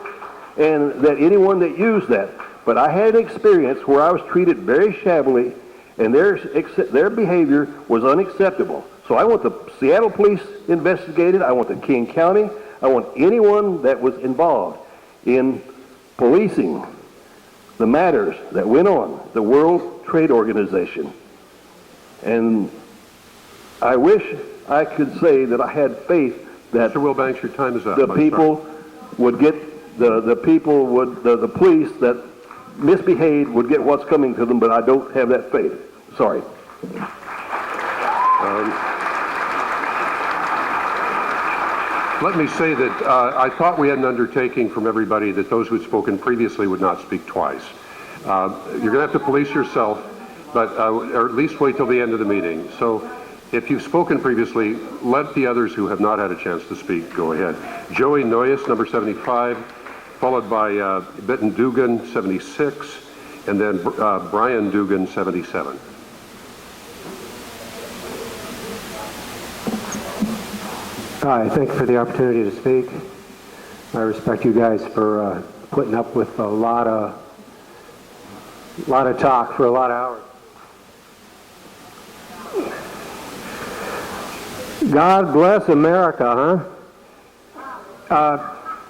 and that anyone that used that. But I had an experience where I was treated very shabbily, and their behavior was unacceptable. So I want the Seattle Police investigated. I want the King County. I want anyone that was involved in policing the matters that went on, the World Trade Organization. And I wish I could say that I had faith that Mr. Wilbanks, your time is up. the people would get, the people would, the police that misbehaved would get what's coming to them, but I don't have that faith. Sorry. Let me say that I thought we had an undertaking from everybody that those who had spoken previously would not speak twice. You're going to have to police yourself, but or at least wait till the end of the meeting. So if you've spoken previously, let the others who have not had a chance to speak go ahead. Joey Noyes, number 75, followed by Bitten Dugan, 76, and then Brian Dugan, 77. Hi, thank you for the opportunity to speak. I respect you guys for putting up with a lot of talk for a lot of hours. God bless America, huh?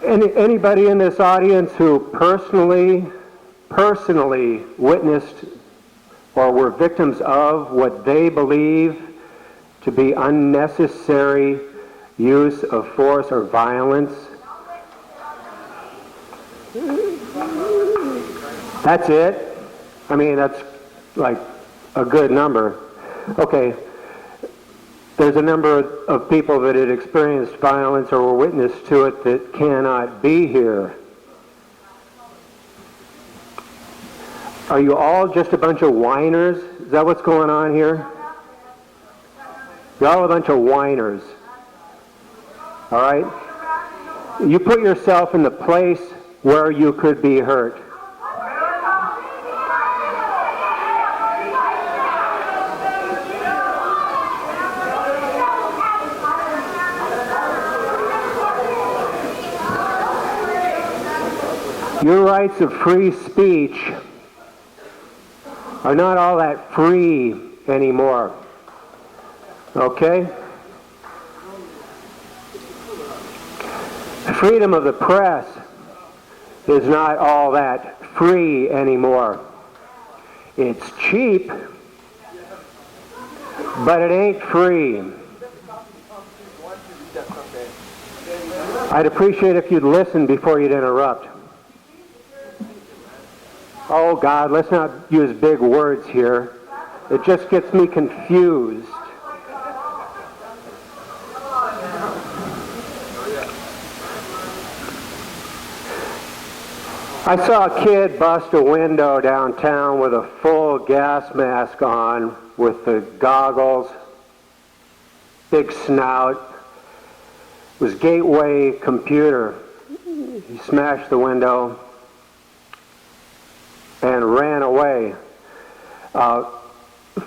Anybody in this audience who personally witnessed or were victims of what they believe to be unnecessary use of force or violence? That's it? I mean, that's like a good number. Okay, there's a number of people that had experienced violence or were witness to it that cannot be here. Are you all just a bunch of whiners? Is that what's going on here? You're all a bunch of whiners. All right? You put yourself in the place where you could be hurt. Your rights of free speech are not all that free anymore. Okay? Freedom of the press is not all that free anymore. It's cheap, but it ain't free. I'd appreciate if you'd listen before you'd interrupt. Oh God, let's not use big words here. It just gets me confused. I saw a kid bust a window downtown with a full gas mask on, with the goggles, big snout. It was Gateway Computer. He smashed the window and ran away,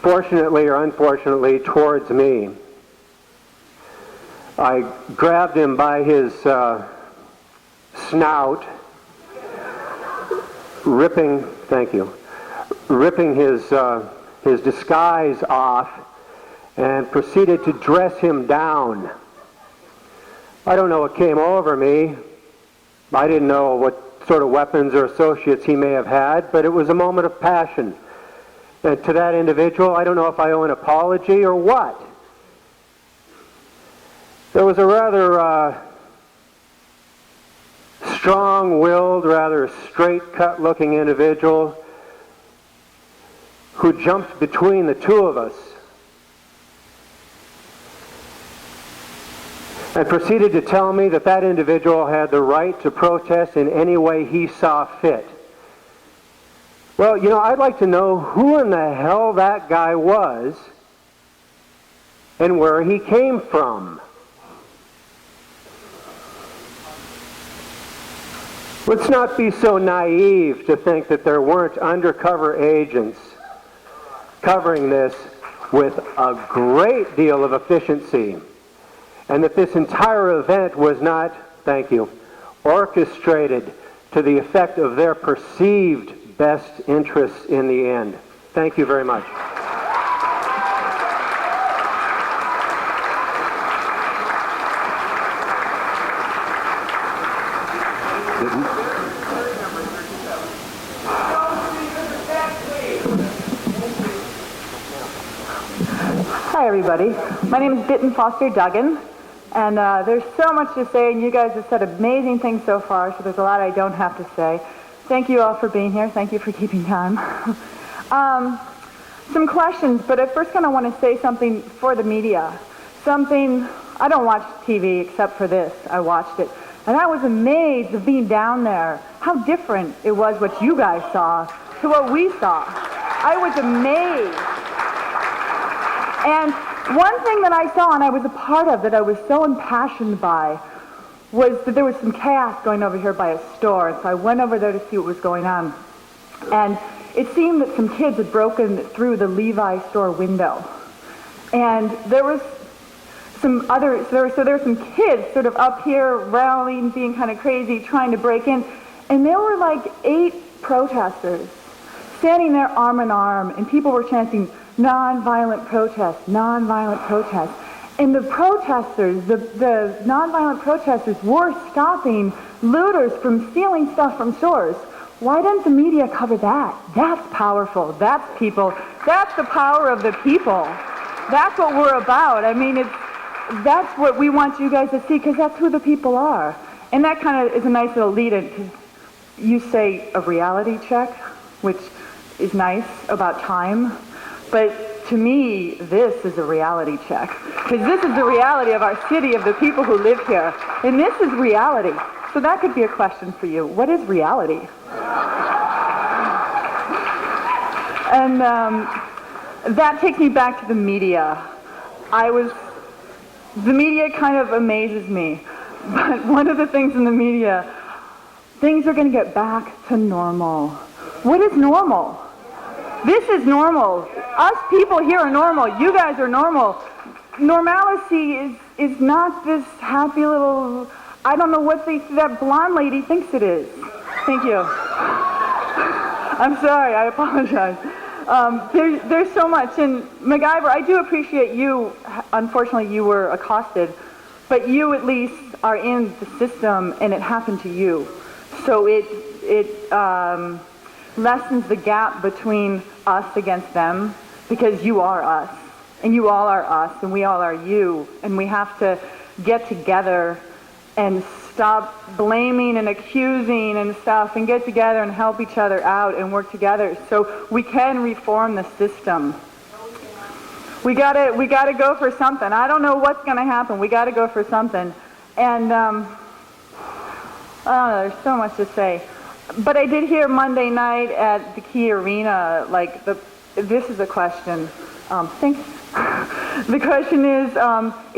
fortunately or unfortunately, towards me. I grabbed him by his snout, ripping his disguise off, and proceeded to dress him down. I don't know what came over me. I didn't know what sort of weapons or associates he may have had, but it was a moment of passion. And to that individual, I don't know if I owe an apology or what. There was a rather strong-willed, rather straight-cut looking individual who jumped between the two of us and proceeded to tell me that that individual had the right to protest in any way he saw fit. Well, you know, I'd like to know who in the hell that guy was and where he came from. Let's not be so naive to think that there weren't undercover agents covering this with a great deal of efficiency, and that this entire event was not, orchestrated to the effect of their perceived best interests in the end. Thank you very much. Hi, everybody. My name is Bitten Foster Duggan, and there's so much to say, and you guys have said amazing things so far, so there's a lot I don't have to say. Thank you all for being here. Thank you for keeping time. Some questions, but I first kind of want to say something for the media. Something, I don't watch TV except for this. I watched it, and I was amazed of being down there, how different it was what you guys saw to what we saw. I was amazed. And one thing that I saw, and I was a part of, that I was so impassioned by, was that there was some chaos going over here by a store. And so I went over there to see what was going on. And it seemed that some kids had broken through the Levi store window. And there was some others, there were some kids sort of up here rallying, being kind of crazy, trying to break in. And there were like 8 protesters standing there arm in arm, and people were chanting, "Nonviolent protest, nonviolent protest." And the protesters, the nonviolent protesters were stopping looters from stealing stuff from stores. Why didn't the media cover that? That's powerful. That's people. That's the power of the people. That's what we're about. I mean, that's what we want you guys to see, because that's who the people are. And that kind of is a nice little lead-in, because you say a reality check, which is nice about time. But to me, this is a reality check. Because this is the reality of our city, of the people who live here. And this is reality. So that could be a question for you. What is reality? And that takes me back to the media. The media kind of amazes me. But one of the things in the media, things are going to get back to normal. What is normal? This is normal. Us people here are normal. You guys are normal. Normalcy is not this happy little, I don't know what that blonde lady thinks it is. Thank you. I'm sorry, I apologize. There's so much. And MacGyver, I do appreciate you. Unfortunately, you were accosted. But you at least are in the system, and it happened to you. So it lessens the gap between us against them, because you are us, and you all are us, and we all are you. And we have to get together and stop blaming and accusing and stuff, and get together and help each other out and work together so we can reform the system. We gotta go for something. I don't know what's gonna happen. We gotta go for something. And I don't know, there's so much to say. But I did hear Monday night at the Key Arena, this is a question. Thanks. The question is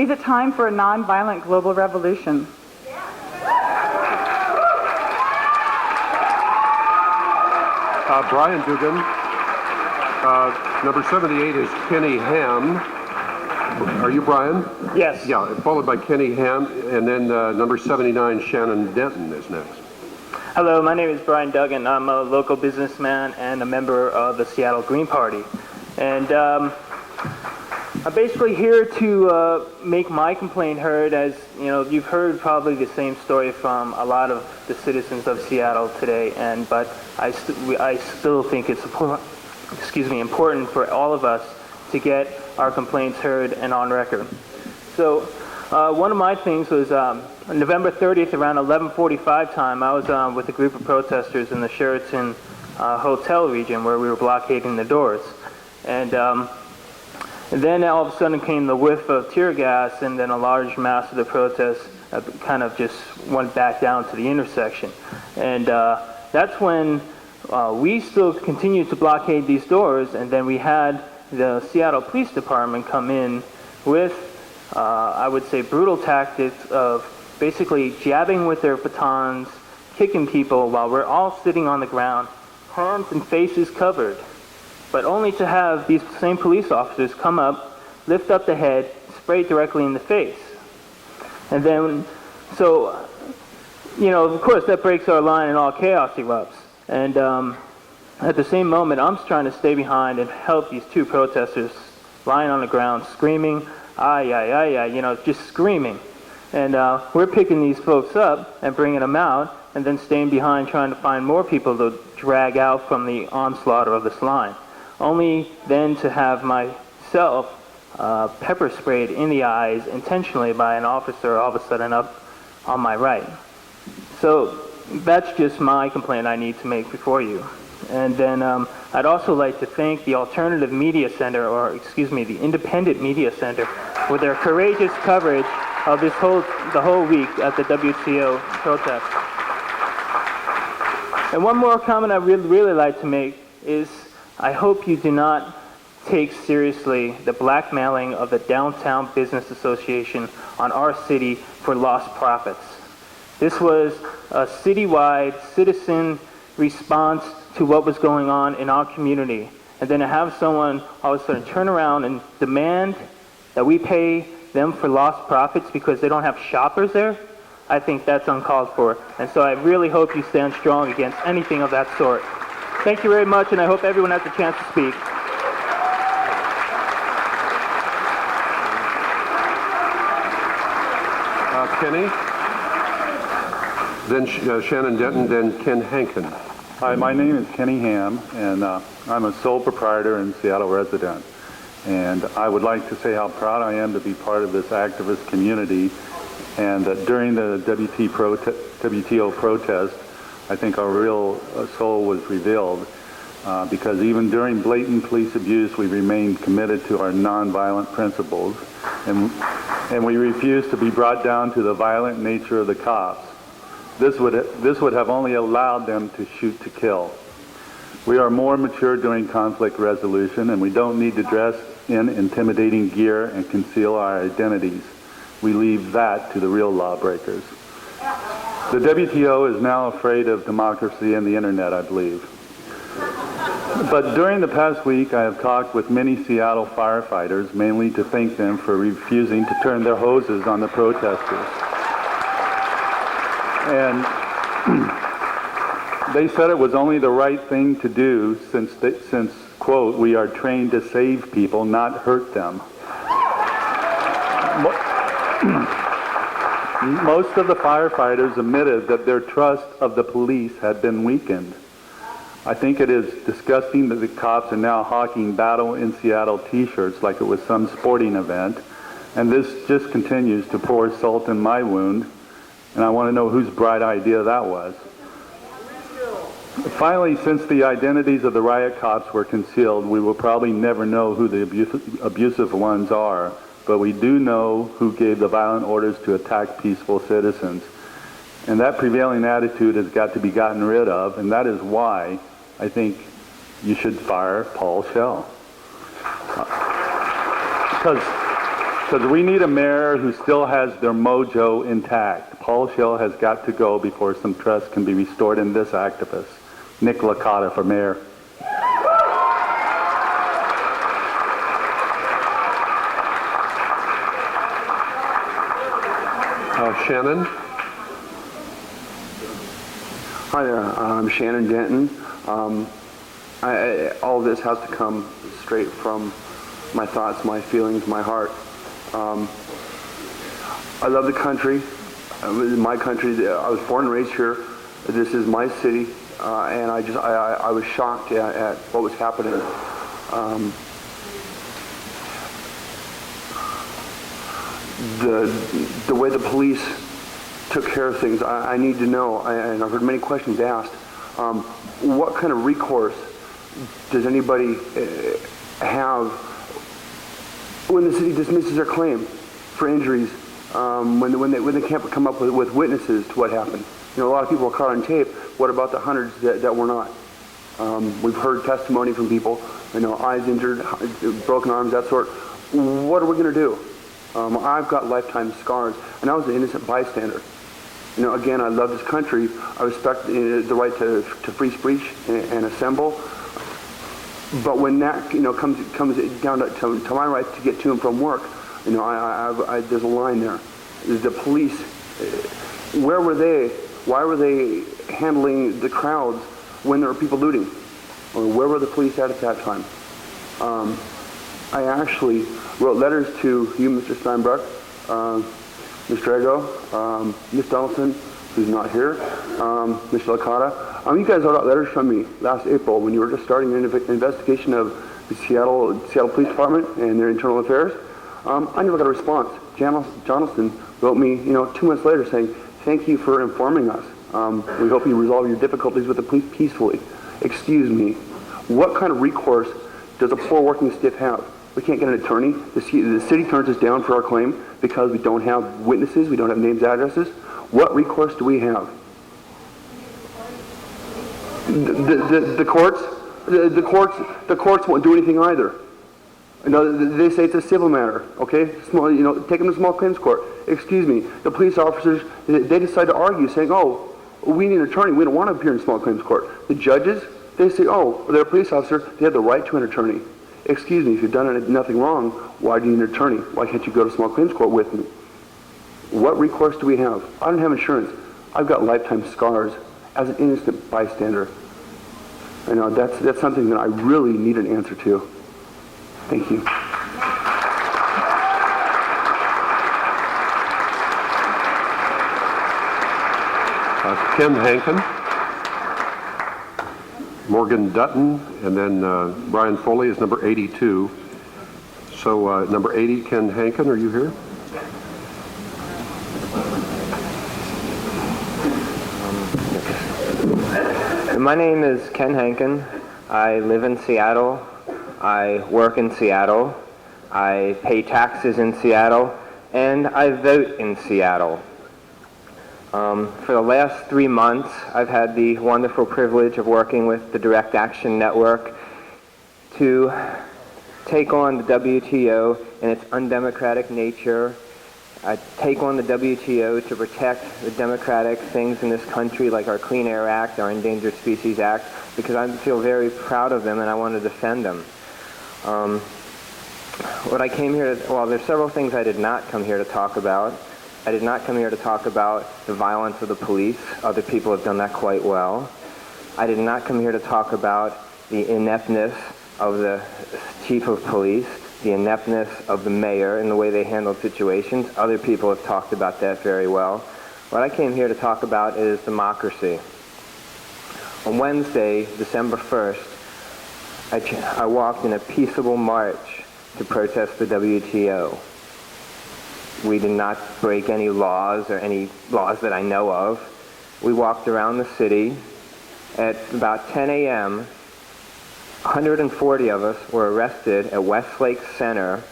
it time for a nonviolent global revolution? Brian Dugan. Number 78 is Kenny Ham. Are you Brian? Yes. Yeah, followed by Kenny Ham, and then number 79, Shannon Denton is next. Hello, my name is Brian Duggan. I'm a local businessman and a member of the Seattle Green Party. And I'm basically here to make my complaint heard. As you know, you've heard probably the same story from a lot of the citizens of Seattle today, but I still think it's important for all of us to get our complaints heard and on record. So one of my things was November 30th around 11:45 time, I was with a group of protesters in the Sheraton hotel region where we were blockading the doors. And then all of a sudden came the whiff of tear gas, and then a large mass of the protests kind of just went back down to the intersection. And that's when we still continued to blockade these doors, and then we had the Seattle Police Department come in with, I would say, brutal tactics of basically jabbing with their batons, kicking people while we're all sitting on the ground, hands and faces covered, but only to have these same police officers come up, lift up the head, spray directly in the face. And then, so, you know, of course that breaks our line and all chaos erupts. And at the same moment, I'm trying to stay behind and help these two protesters lying on the ground, screaming, ay, ay, ay, ay, you know, just screaming. And we're picking these folks up and bringing them out, and then staying behind trying to find more people to drag out from the onslaught of this line. Only then to have myself pepper sprayed in the eyes intentionally by an officer all of a sudden up on my right. So that's just my complaint I need to make before you. And then I'd also like to thank the Alternative Media Center, or excuse me, the Independent Media Center, for their courageous coverage of the whole week at the WTO protest. And one more comment I really like to make is I hope you do not take seriously the blackmailing of the Downtown Business Association on our city for lost profits. This was a citywide citizen response to what was going on in our community. And then to have someone all of a sudden turn around and demand that we pay them for lost profits because they don't have shoppers there, I think that's uncalled for. And so I really hope you stand strong against anything of that sort. Thank you very much, and I hope everyone has a chance to speak. Kenny, then Shannon Denton, then Ken Hankin. Hi, my name is Kenny Ham, and I'm a sole proprietor and Seattle resident. And I would like to say how proud I am to be part of this activist community, and that during the WTO protest, I think our real soul was revealed. because even during blatant police abuse, we remained committed to our nonviolent principles, and we refused to be brought down to the violent nature of the cops. This would have only allowed them to shoot to kill. We are more mature during conflict resolution, and we don't need to dress in intimidating gear and conceal our identities. We leave that to the real lawbreakers. The WTO is now afraid of democracy and the internet, I believe. But during the past week, I have talked with many Seattle firefighters, mainly to thank them for refusing to turn their hoses on the protesters. And they said it was only the right thing to do since, quote, we are trained to save people, not hurt them. Most of the firefighters admitted that their trust of the police had been weakened. I think it is disgusting that the cops are now hawking Battle in Seattle t-shirts like it was some sporting event, and this just continues to pour salt in my wound, and I want to know whose bright idea that was. Finally, since the identities of the riot cops were concealed, we will probably never know who the abusive ones are, but we do know who gave the violent orders to attack peaceful citizens. And that prevailing attitude has got to be gotten rid of, and that is why I think you should fire Paul Schell. Because we need a mayor who still has their mojo intact. Paul Schell has got to go before some trust can be restored in this activist. Nick Licata for mayor. Shannon? Hi there, I'm Shannon Denton. All of this has to come straight from my thoughts, my feelings, my heart. I love the country. My country. I was born and raised here. This is my city, and I was shocked at what was happening. The way the police took care of things, I need to know, and I've heard many questions asked, what kind of recourse does anybody have when the city dismisses their claim for injuries, when they can't come up with witnesses to what happened? You know, a lot of people are caught on tape. What about the hundreds that were not? We've heard testimony from people, you know, eyes injured, broken arms, that sort. What are we going to do? I've got lifetime scars, and I was an innocent bystander. You know, again, I love this country. I respect the right to free speech and assemble. But when that, you know, comes down to my right to get to and from work, you know, there's a line there. The police, where were they? Why were they handling the crowds when there were people looting? Or where were the police at that time? I actually wrote letters to you, Mr. Steinbruck, Mr. Ego, Ms. Donaldson, who's not here, Mr. Licata. You guys got letters from me last April when you were just starting an investigation of the Seattle Police Department and their internal affairs. I never got a response. Jonathan wrote me, you know, 2 months later saying, "Thank you for informing us. We hope you resolve your difficulties with the police peacefully." Excuse me. What kind of recourse does a poor working stiff have? We can't get an attorney. The city turns us down for our claim because we don't have witnesses, we don't have names, addresses. What recourse do we have? The courts won't do anything either. You know, they say it's a civil matter. Okay, small. You know, take them to small claims court. Excuse me. The police officers, they decide to argue, saying, "Oh, we need an attorney. We don't want to appear in small claims court." The judges, they say, "Oh, they're a police officer. They have the right to an attorney." Excuse me, if you've done nothing wrong, why do you need an attorney? Why can't you go to small claims court with me? What recourse do we have? I don't have insurance. I've got lifetime scars as an innocent bystander. You know, that's something that I really need an answer to. Thank you. Ken Hankin, Morgan Dutton, and then Brian Foley is number 82. So number 80, Ken Hankin, are you here? My name is Ken Hankin. I live in Seattle. I work in Seattle. I pay taxes in Seattle. And I vote in Seattle. For the last 3 months, I've had the wonderful privilege of working with the Direct Action Network to take on the WTO and its undemocratic nature. I take on the WTO to protect the democratic things in this country, like our Clean Air Act, our Endangered Species Act, because I feel very proud of them and I want to defend them. What I came here to, well, there's several things I did not come here to talk about. I did not come here to talk about the violence of the police. Other people have done that quite well. I did not come here to talk about the ineptness of the chief of police, the ineptness of the mayor and the way they handled situations. Other people have talked about that very well. What I came here to talk about is democracy. On Wednesday, December 1st, I walked in a peaceable march to protest the WTO. We did not break any laws or any laws that I know of. We walked around the city. At about 10 a.m., 140 of us were arrested at Westlake Center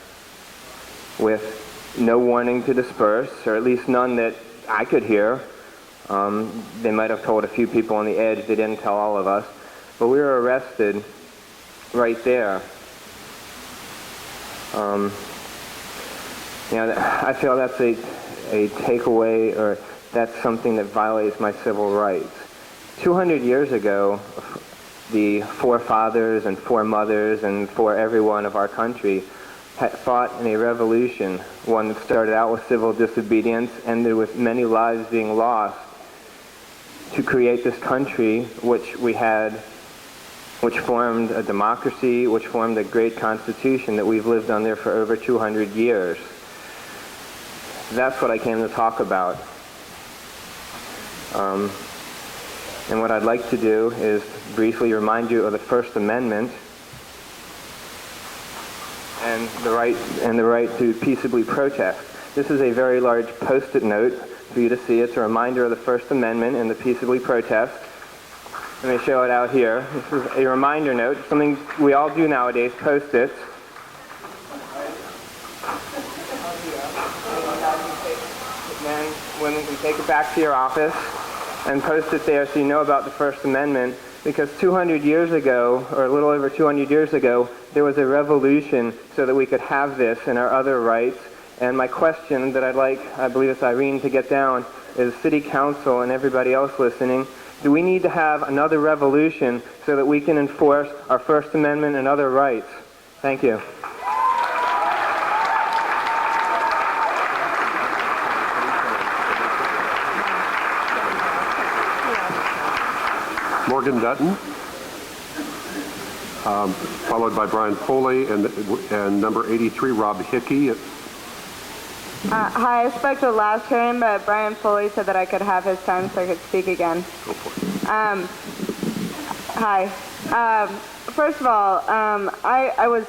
with no warning to disperse, or at least none that I could hear. They might have told a few people on the edge. They didn't tell all of us. But we were arrested right there. I feel that's a takeaway, or that's something that violates my civil rights. 200 years ago, the forefathers and foremothers and for everyone of our country had fought in a revolution, one that started out with civil disobedience, ended with many lives being lost, to create this country which we had, which formed a democracy, which formed a great constitution that we've lived under for over 200 years. That's what I came to talk about. And what I'd like to do is briefly remind you of the First Amendment and the right to peaceably protest. This is a very large post-it note for you to see. It's a reminder of the First Amendment and the peaceably protest. Let me show it out here. This is a reminder note, something we all do nowadays, post-its. Then women can take it back to your office and post it there so you know about the First Amendment, because 200 years ago, or a little over 200 years ago, there was a revolution so that we could have this and our other rights. And my question that I'd like, I believe it's Irene, to get down is City Council and everybody else listening, do we need to have another revolution so that we can enforce our First Amendment and other rights? Thank you. Morgan Dutton, followed by Brian Foley, and number 83, Rob Hickey. Hi, I spoke to the last hearing, but Brian Foley said that I could have his time so I could speak again. Go for it. Hi. First of all, I was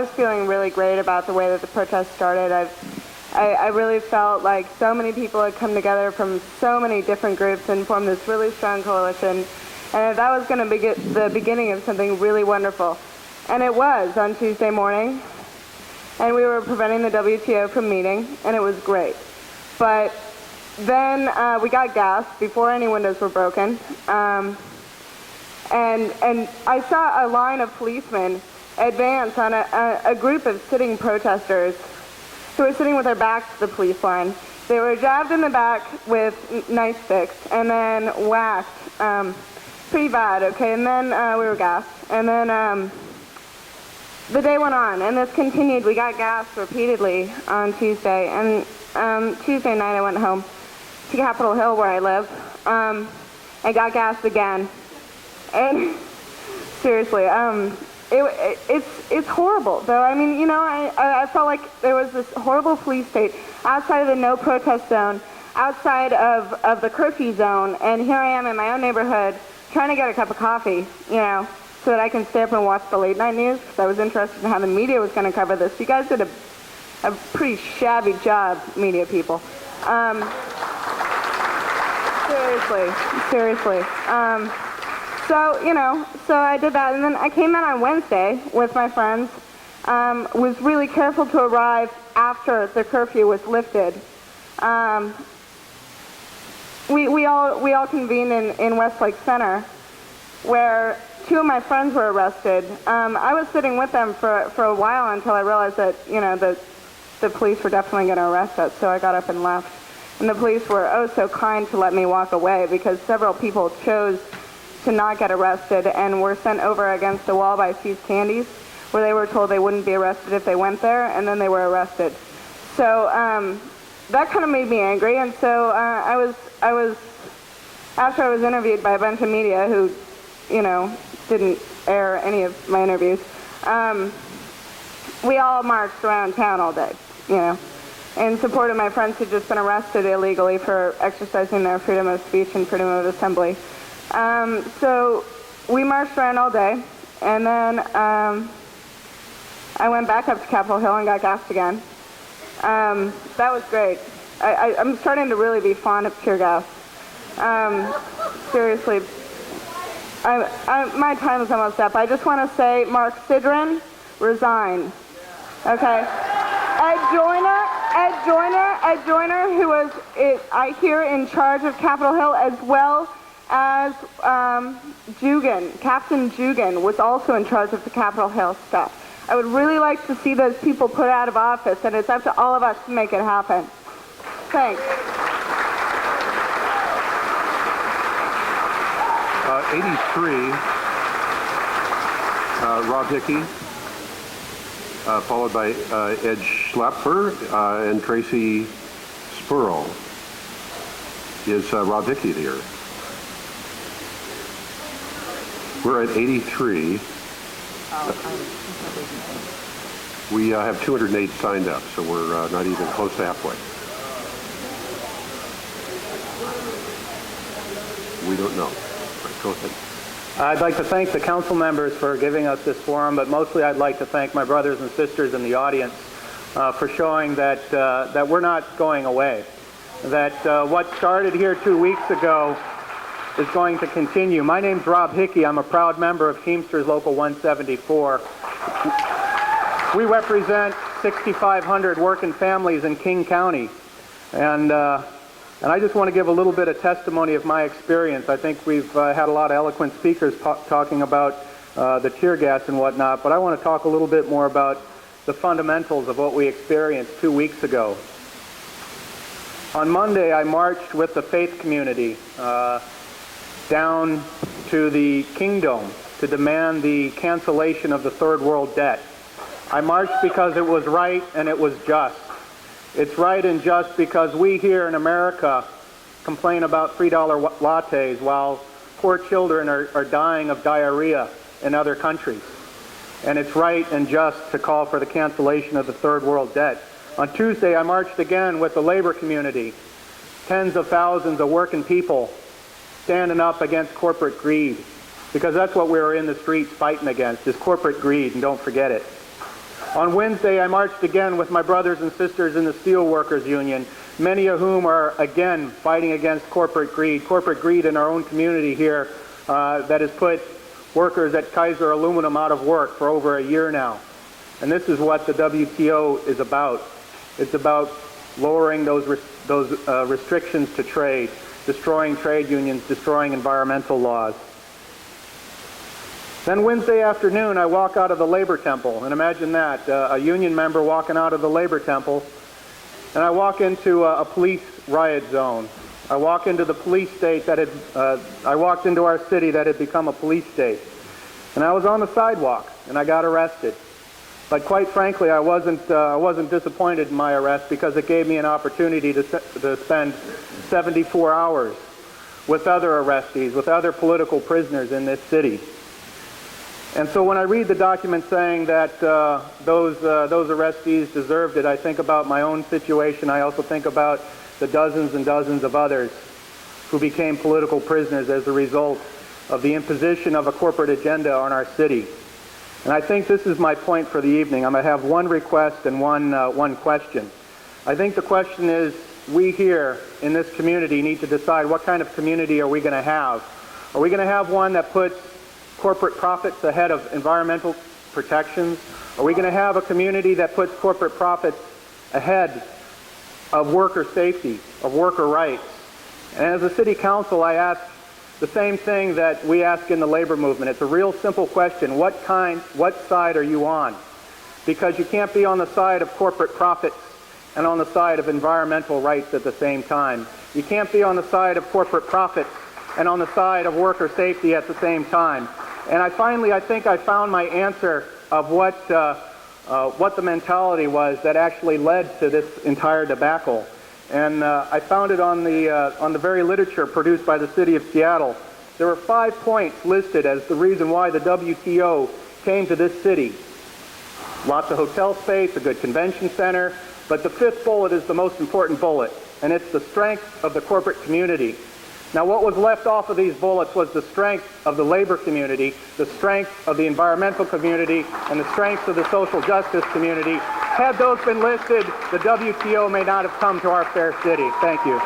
feeling really great about the way that the protest started. I really felt like so many people had come together from so many different groups and formed this really strong coalition. And that was going to be the beginning of something really wonderful. And it was on Tuesday morning. And we were preventing the WTO from meeting, and it was great. But then we got gassed before any windows were broken. And I saw a line of policemen advance on a group of sitting protesters who were sitting with their backs to the police line. They were jabbed in the back with nightsticks and then whacked. Pretty bad, okay? And then we were gassed. And then the day went on, and this continued. We got gassed repeatedly on Tuesday. And Tuesday night I went home to Capitol Hill where I live. I got gassed again. And seriously, it's horrible, though. I mean, you know, I felt like there was this horrible police state outside of the no protest zone, outside of the curfew zone, and here I am in my own neighborhood trying to get a cup of coffee, you know, so that I can stay up and watch the late night news, because I was interested in how the media was going to cover this. You guys did a pretty shabby job, media people. Seriously. So I did that, and then I came out on Wednesday with my friends. Was really careful to arrive after the curfew was lifted. We all convened in Westlake Center, where 2 of my friends were arrested. I was sitting with them for a while until I realized that the police were definitely going to arrest us. So I got up and left, and the police were oh so kind to let me walk away, because several people chose to not get arrested and were sent over against the wall by See's Candies, where they were told they wouldn't be arrested if they went there, and then they were arrested. So that kind of made me angry, and so I was after I was interviewed by a bunch of media who, didn't air any of my interviews. We all marched around town all day, in support of my friends who'd just been arrested illegally for exercising their freedom of speech and freedom of assembly. So we marched around all day, and then I went back up to Capitol Hill and got gassed again. That was great. I'm starting to really be fond of tear gas. Seriously, my time is almost up. I just want to say, Mark Sidran, resign. Okay. Ed Joyner, who was, I hear, in charge of Capitol Hill, as well as Captain Jugan was also in charge of the Capitol Hill stuff. I would really like to see those people put out of office, and it's up to all of us to make it happen. Thanks. 83, Rob Hickey, followed by Ed Schlapfer and Tracy Spurl. Is Rob Hickey here? We're at 83. We have 208 signed up, so we're not even close to halfway. We don't know. Right, go ahead. I'd like to thank the council members for giving us this forum, but mostly I'd like to thank my brothers and sisters in the audience for showing that that we're not going away. That what started here 2 weeks ago is going to continue. My name's Rob Hickey. I'm a proud member of Teamsters Local 174. We represent 6,500 working families in King County, and I just want to give a little bit of testimony of my experience. I think we've had a lot of eloquent speakers talking about the tear gas and whatnot, but I want to talk a little bit more about the fundamentals of what we experienced 2 weeks ago. On Monday, I marched with the faith community down to the Kingdom to demand the cancellation of the Third World debt. I marched because it was right and it was just. It's right and just because we here in America complain about $3 lattes while poor children are dying of diarrhea in other countries. And it's right and just to call for the cancellation of the Third World debt. On Tuesday, I marched again with the labor community, tens of thousands of working people standing up against corporate greed, because that's what we were in the streets fighting against, is corporate greed, and don't forget it. On Wednesday, I marched again with my brothers and sisters in the Steelworkers Union, many of whom are again fighting against corporate greed in our own community here that has put workers at Kaiser Aluminum out of work for over a year now. And this is what the WTO is about. It's about lowering those restrictions to trade, destroying trade unions, destroying environmental laws. Then Wednesday afternoon, I walk out of the Labor Temple, and imagine that, a union member walking out of the Labor Temple, and I walk into a police riot zone. I walk into the police state I walked into our city that had become a police state. And I was on the sidewalk, and I got arrested. But quite frankly, I wasn't disappointed in my arrest, because it gave me an opportunity to spend 74 hours with other arrestees, with other political prisoners in this city. And so when I read the document saying that those arrestees deserved it, I think about my own situation. I also think about the dozens and dozens of others who became political prisoners as a result of the imposition of a corporate agenda on our city. And I think this is my point for the evening. I'm going to have one request and one question. I think the question is, we here in this community need to decide what kind of community are we going to have Are we going to have one that puts corporate profits ahead of environmental protections? Are we going to have a community that puts corporate profits ahead of worker safety, of worker rights? And as a city council, I ask the same thing that we ask in the labor movement. It's a real simple question. What side are you on? Because you can't be on the side of corporate profits and on the side of environmental rights at the same time. You can't be on the side of corporate profits and on the side of worker safety at the same time. And I think I found my answer of what the mentality was that actually led to this entire debacle. And I found it on the very literature produced by the city of Seattle. There were 5 points listed as the reason why the WTO came to this city. Lots of hotel space, a good convention center, but the 5th bullet is the most important bullet, and it's the strength of the corporate community. Now, what was left off of these bullets was the strength of the labor community, the strength of the environmental community, and the strength of the social justice community. Had those been listed, the WTO may not have come to our fair city. Thank you.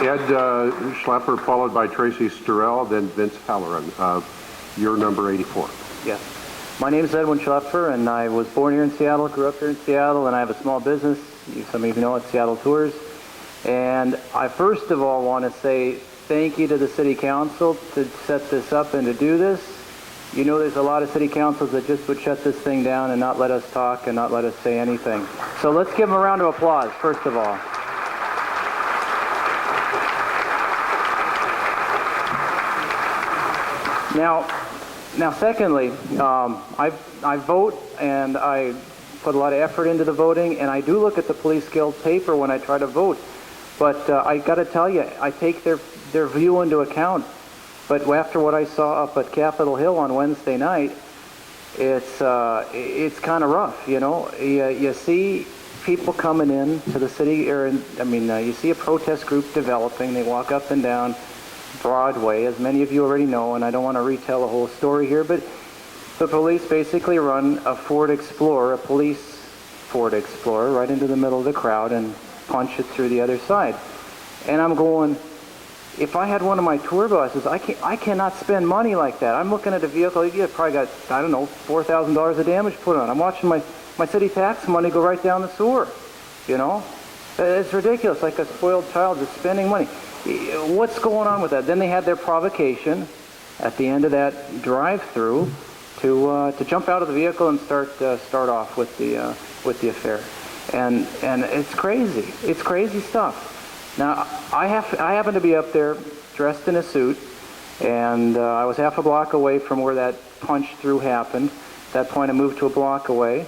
Ed Schlepper, followed by Tracy Sturrell, then Vince Halloran. You're number 84. Yes. My name is Edwin Schlepper, and I was born here in Seattle, grew up here in Seattle, and I have a small business. Some of you know it's Seattle Tours. And I first of all want to say thank you to the City Council to set this up and to do this. You know there's a lot of City Councils that just would shut this thing down and not let us talk and not let us say anything. So let's give them a round of applause, first of all. Now, secondly, I vote and I put a lot of effort into the voting, and I do look at the Police Guild paper when I try to vote. But I got to tell you, I take their view into account. But after what I saw up at Capitol Hill on Wednesday night, it's kind of rough, you know. You see people coming in to the city, you see a protest group developing. They walk up and down Broadway, as many of you already know, and I don't want to retell the whole story here, but the police basically run a police Ford Explorer, right into the middle of the crowd and punch it through the other side. And I'm going, if I had one of my tour buses, I cannot spend money like that. I'm looking at a vehicle, you probably got, I don't know, $4,000 of damage put on. I'm watching my city tax money go right down the sewer, you know? It's ridiculous, like a spoiled child just spending money. What's going on with that? Then they had their provocation at the end of that drive-through to jump out of the vehicle and start off with the affair, and it's crazy. It's crazy stuff. Now I happen to be up there dressed in a suit, and I was half a block away from where that punch through happened. At that point, I moved to a block away,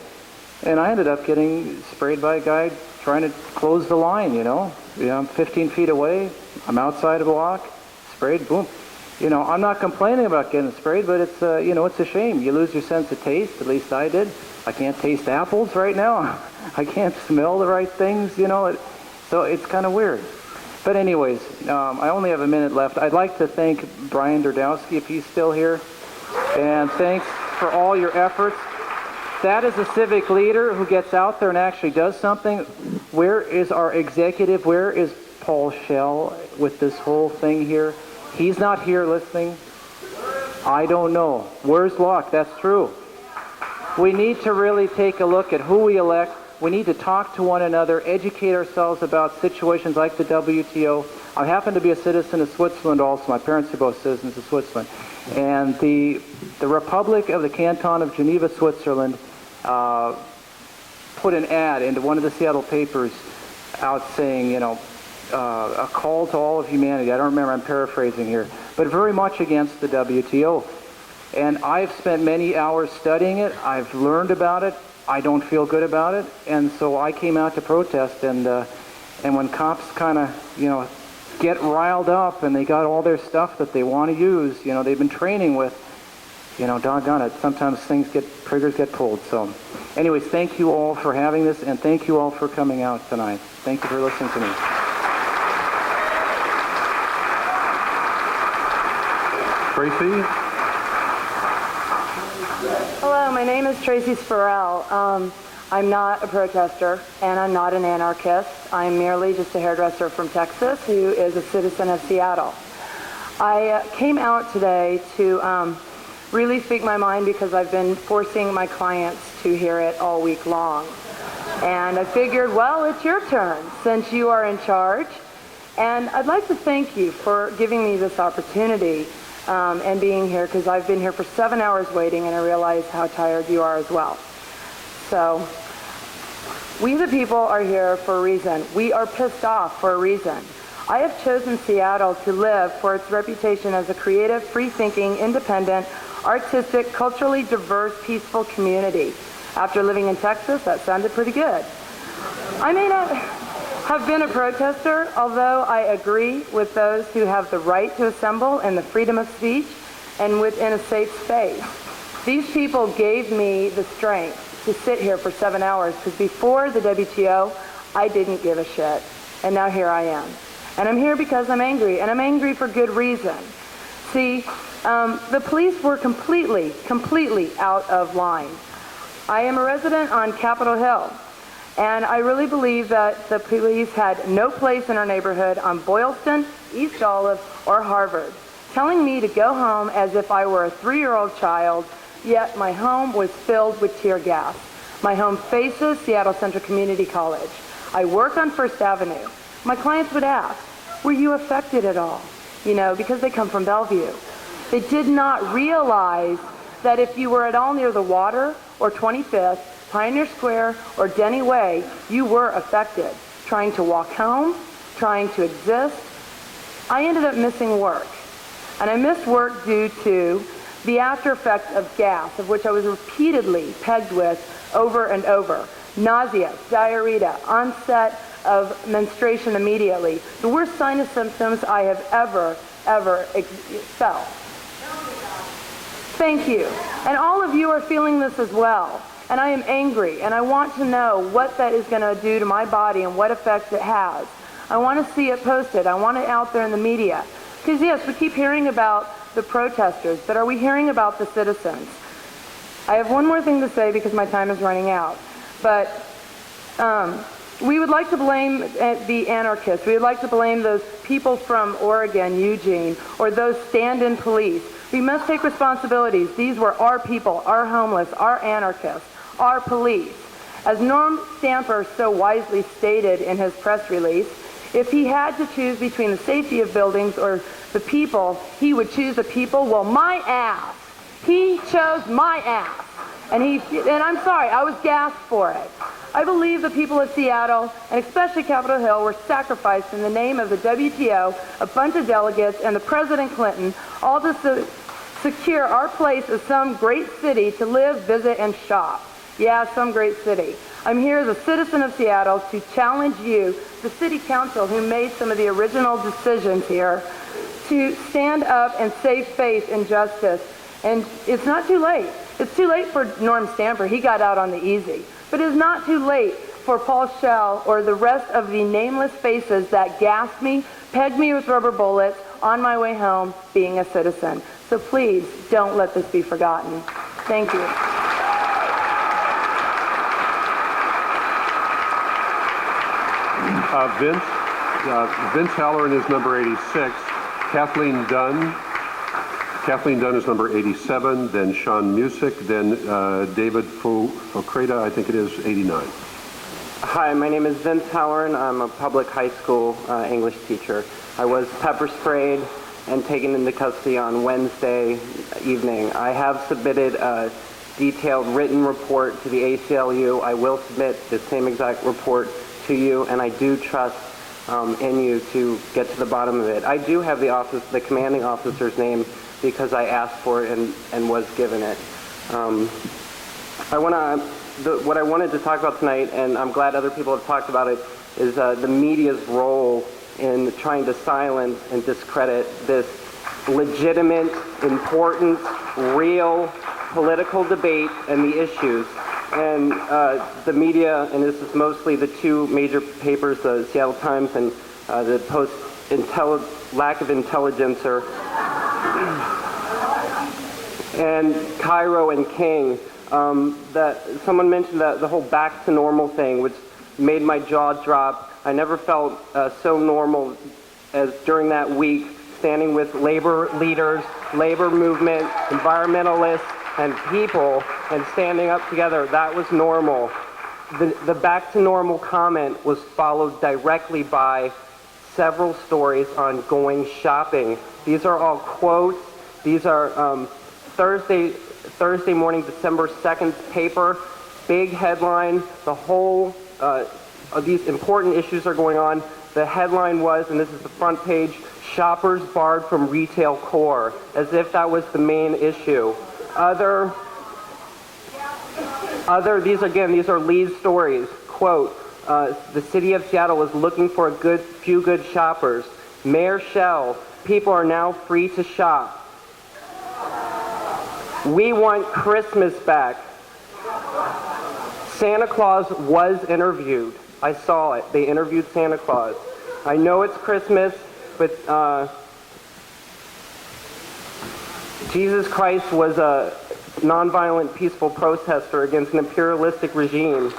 and I ended up getting sprayed by a guy trying to close the line. You know, I'm 15 feet away. I'm outside of the block, sprayed, boom. You know, I'm not complaining about getting sprayed, but it's it's a shame. You lose your sense of taste. At least I did. I can't taste apples right now. I can't smell the right things. You know, so it's kind of weird. But anyways, I only have a minute left. I'd like to thank Brian Durdowski, if he's still here, and thanks for all your efforts. That is a civic leader who gets out there and actually does something. Where is our executive? Where is Paul Schell with this whole thing here? He's not here listening. I don't know. Where's Locke? That's true. We need to really take a look at who we elect. We need to talk to one another, educate ourselves about situations like the WTO. I happen to be a citizen of Switzerland also. My parents are both citizens of Switzerland. And the Republic of the Canton of Geneva, Switzerland, put an ad into one of the Seattle papers out saying, a call to all of humanity. I don't remember, I'm paraphrasing here, but very much against the WTO. And I've spent many hours studying it. I've learned about it. I don't feel good about it. And so I came out to protest. And when cops kind of, get riled up and they got all their stuff that they want to use, they've been training with, doggone it, sometimes triggers get pulled. So anyways, thank you all for having this, and thank you all for coming out tonight. Thank you for listening to me. Tracy? Hello, my name is Tracy Spurrell. I'm not a protester, and I'm not an anarchist. I'm merely just a hairdresser from Texas who is a citizen of Seattle. I came out today to really speak my mind because I've been forcing my clients to hear it all week long. And I figured, well, it's your turn since you are in charge. And I'd like to thank you for giving me this opportunity and being here, because I've been here for 7 hours waiting, and I realize how tired you are as well. So, we the people are here for a reason. We are pissed off for a reason. I have chosen Seattle to live for its reputation as a creative, free-thinking, independent, artistic, culturally diverse, peaceful community. After living in Texas, that sounded pretty good. I may not have been a protester, although I agree with those who have the right to assemble and the freedom of speech and within a safe space. These people gave me the strength to sit here for 7 hours, because before the WTO, I didn't give a shit. And now here I am. And I'm here because I'm angry, and I'm angry for good reason. See, the police were completely out of line. I am a resident on Capitol Hill, and I really believe that the police had no place in our neighborhood on Boylston, East Olive, or Harvard, telling me to go home as if I were a 3-year-old child, yet my home was filled with tear gas. My home faces Seattle Central Community College. I work on First Avenue. My clients would ask, were you affected at all? You know, because they come from Bellevue. They did not realize that if you were at all near the water or 25th, Pioneer Square, or Denny Way, you were affected. Trying to walk home, trying to exist. I ended up missing work. And I missed work due to the after effect of gas, of which I was repeatedly pegged with over and over. Nausea, diarrhea, onset of menstruation immediately. The worst sinus symptoms I have ever felt. Thank you. And all of you are feeling this as well. And I am angry, and I want to know what that is going to do to my body and what effects it has. I want to see it posted. I want it out there in the media. Because yes, we keep hearing about the protesters, but are we hearing about the citizens? I have one more thing to say because my time is running out. But we would like to blame the anarchists. We would like to blame those people from Oregon, Eugene, or those stand-in police. We must take responsibilities. These were our people, our homeless, our anarchists, our police. As Norm Stamper so wisely stated in his press release, if he had to choose between the safety of buildings or the people, he would choose the people. Well, my ass. He chose my ass. And I'm sorry, I was gassed for it. I believe the people of Seattle, and especially Capitol Hill, were sacrificed in the name of the WTO, a bunch of delegates, and the President Clinton, all to secure our place as some great city to live, visit, and shop. Yeah, some great city. I'm here as a citizen of Seattle to challenge you, the city council who made some of the original decisions here, to stand up and save faith and justice. And it's not too late. It's too late for Norm Stamper. He got out on the easy. But it is not too late for Paul Schell or the rest of the nameless faces that gassed me, pegged me with rubber bullets on my way home being a citizen. So please don't let this be forgotten. Thank you. Vince Halloran is number 86. Kathleen Dunn is number 87. Then Sean Musick. Then David Focreda, I think it is, 89. Hi, my name is Vince Halloran. I'm a public high school English teacher. I was pepper sprayed and taken into custody on Wednesday evening. I have submitted a detailed written report to the ACLU. I will submit the same exact report to you, and I do trust in you to get to the bottom of it. I do have the commanding officer's name because I asked for it and was given it. What I wanted to talk about tonight, and I'm glad other people have talked about it, is the media's role in trying to silence and discredit this legitimate, important, real political debate and the issues. And the media, and this is mostly the two major papers, the Seattle Times and the Post, lack of intelligencer, and Cairo and King that someone mentioned that the whole back to normal thing, which made my jaw drop. I never felt so normal as during that week, standing with labor leaders, labor movement, environmentalists, and people, and standing up together. That was normal. The back to normal comment was followed directly by several stories on going shopping. These are all quotes. These are Thursday morning, December 2nd paper, big headline. The whole of these important issues are going on. The headline was, and this is the front page, shoppers barred from retail core, as if that was the main issue. These are lead stories. Quote, the city of Seattle is looking for a few good shoppers. Mayor Shell, people are now free to shop. We want Christmas back. Santa Claus was interviewed. I saw it. They interviewed Santa Claus. I know it's Christmas, but Jesus Christ was a nonviolent, peaceful protester against an imperialistic regime.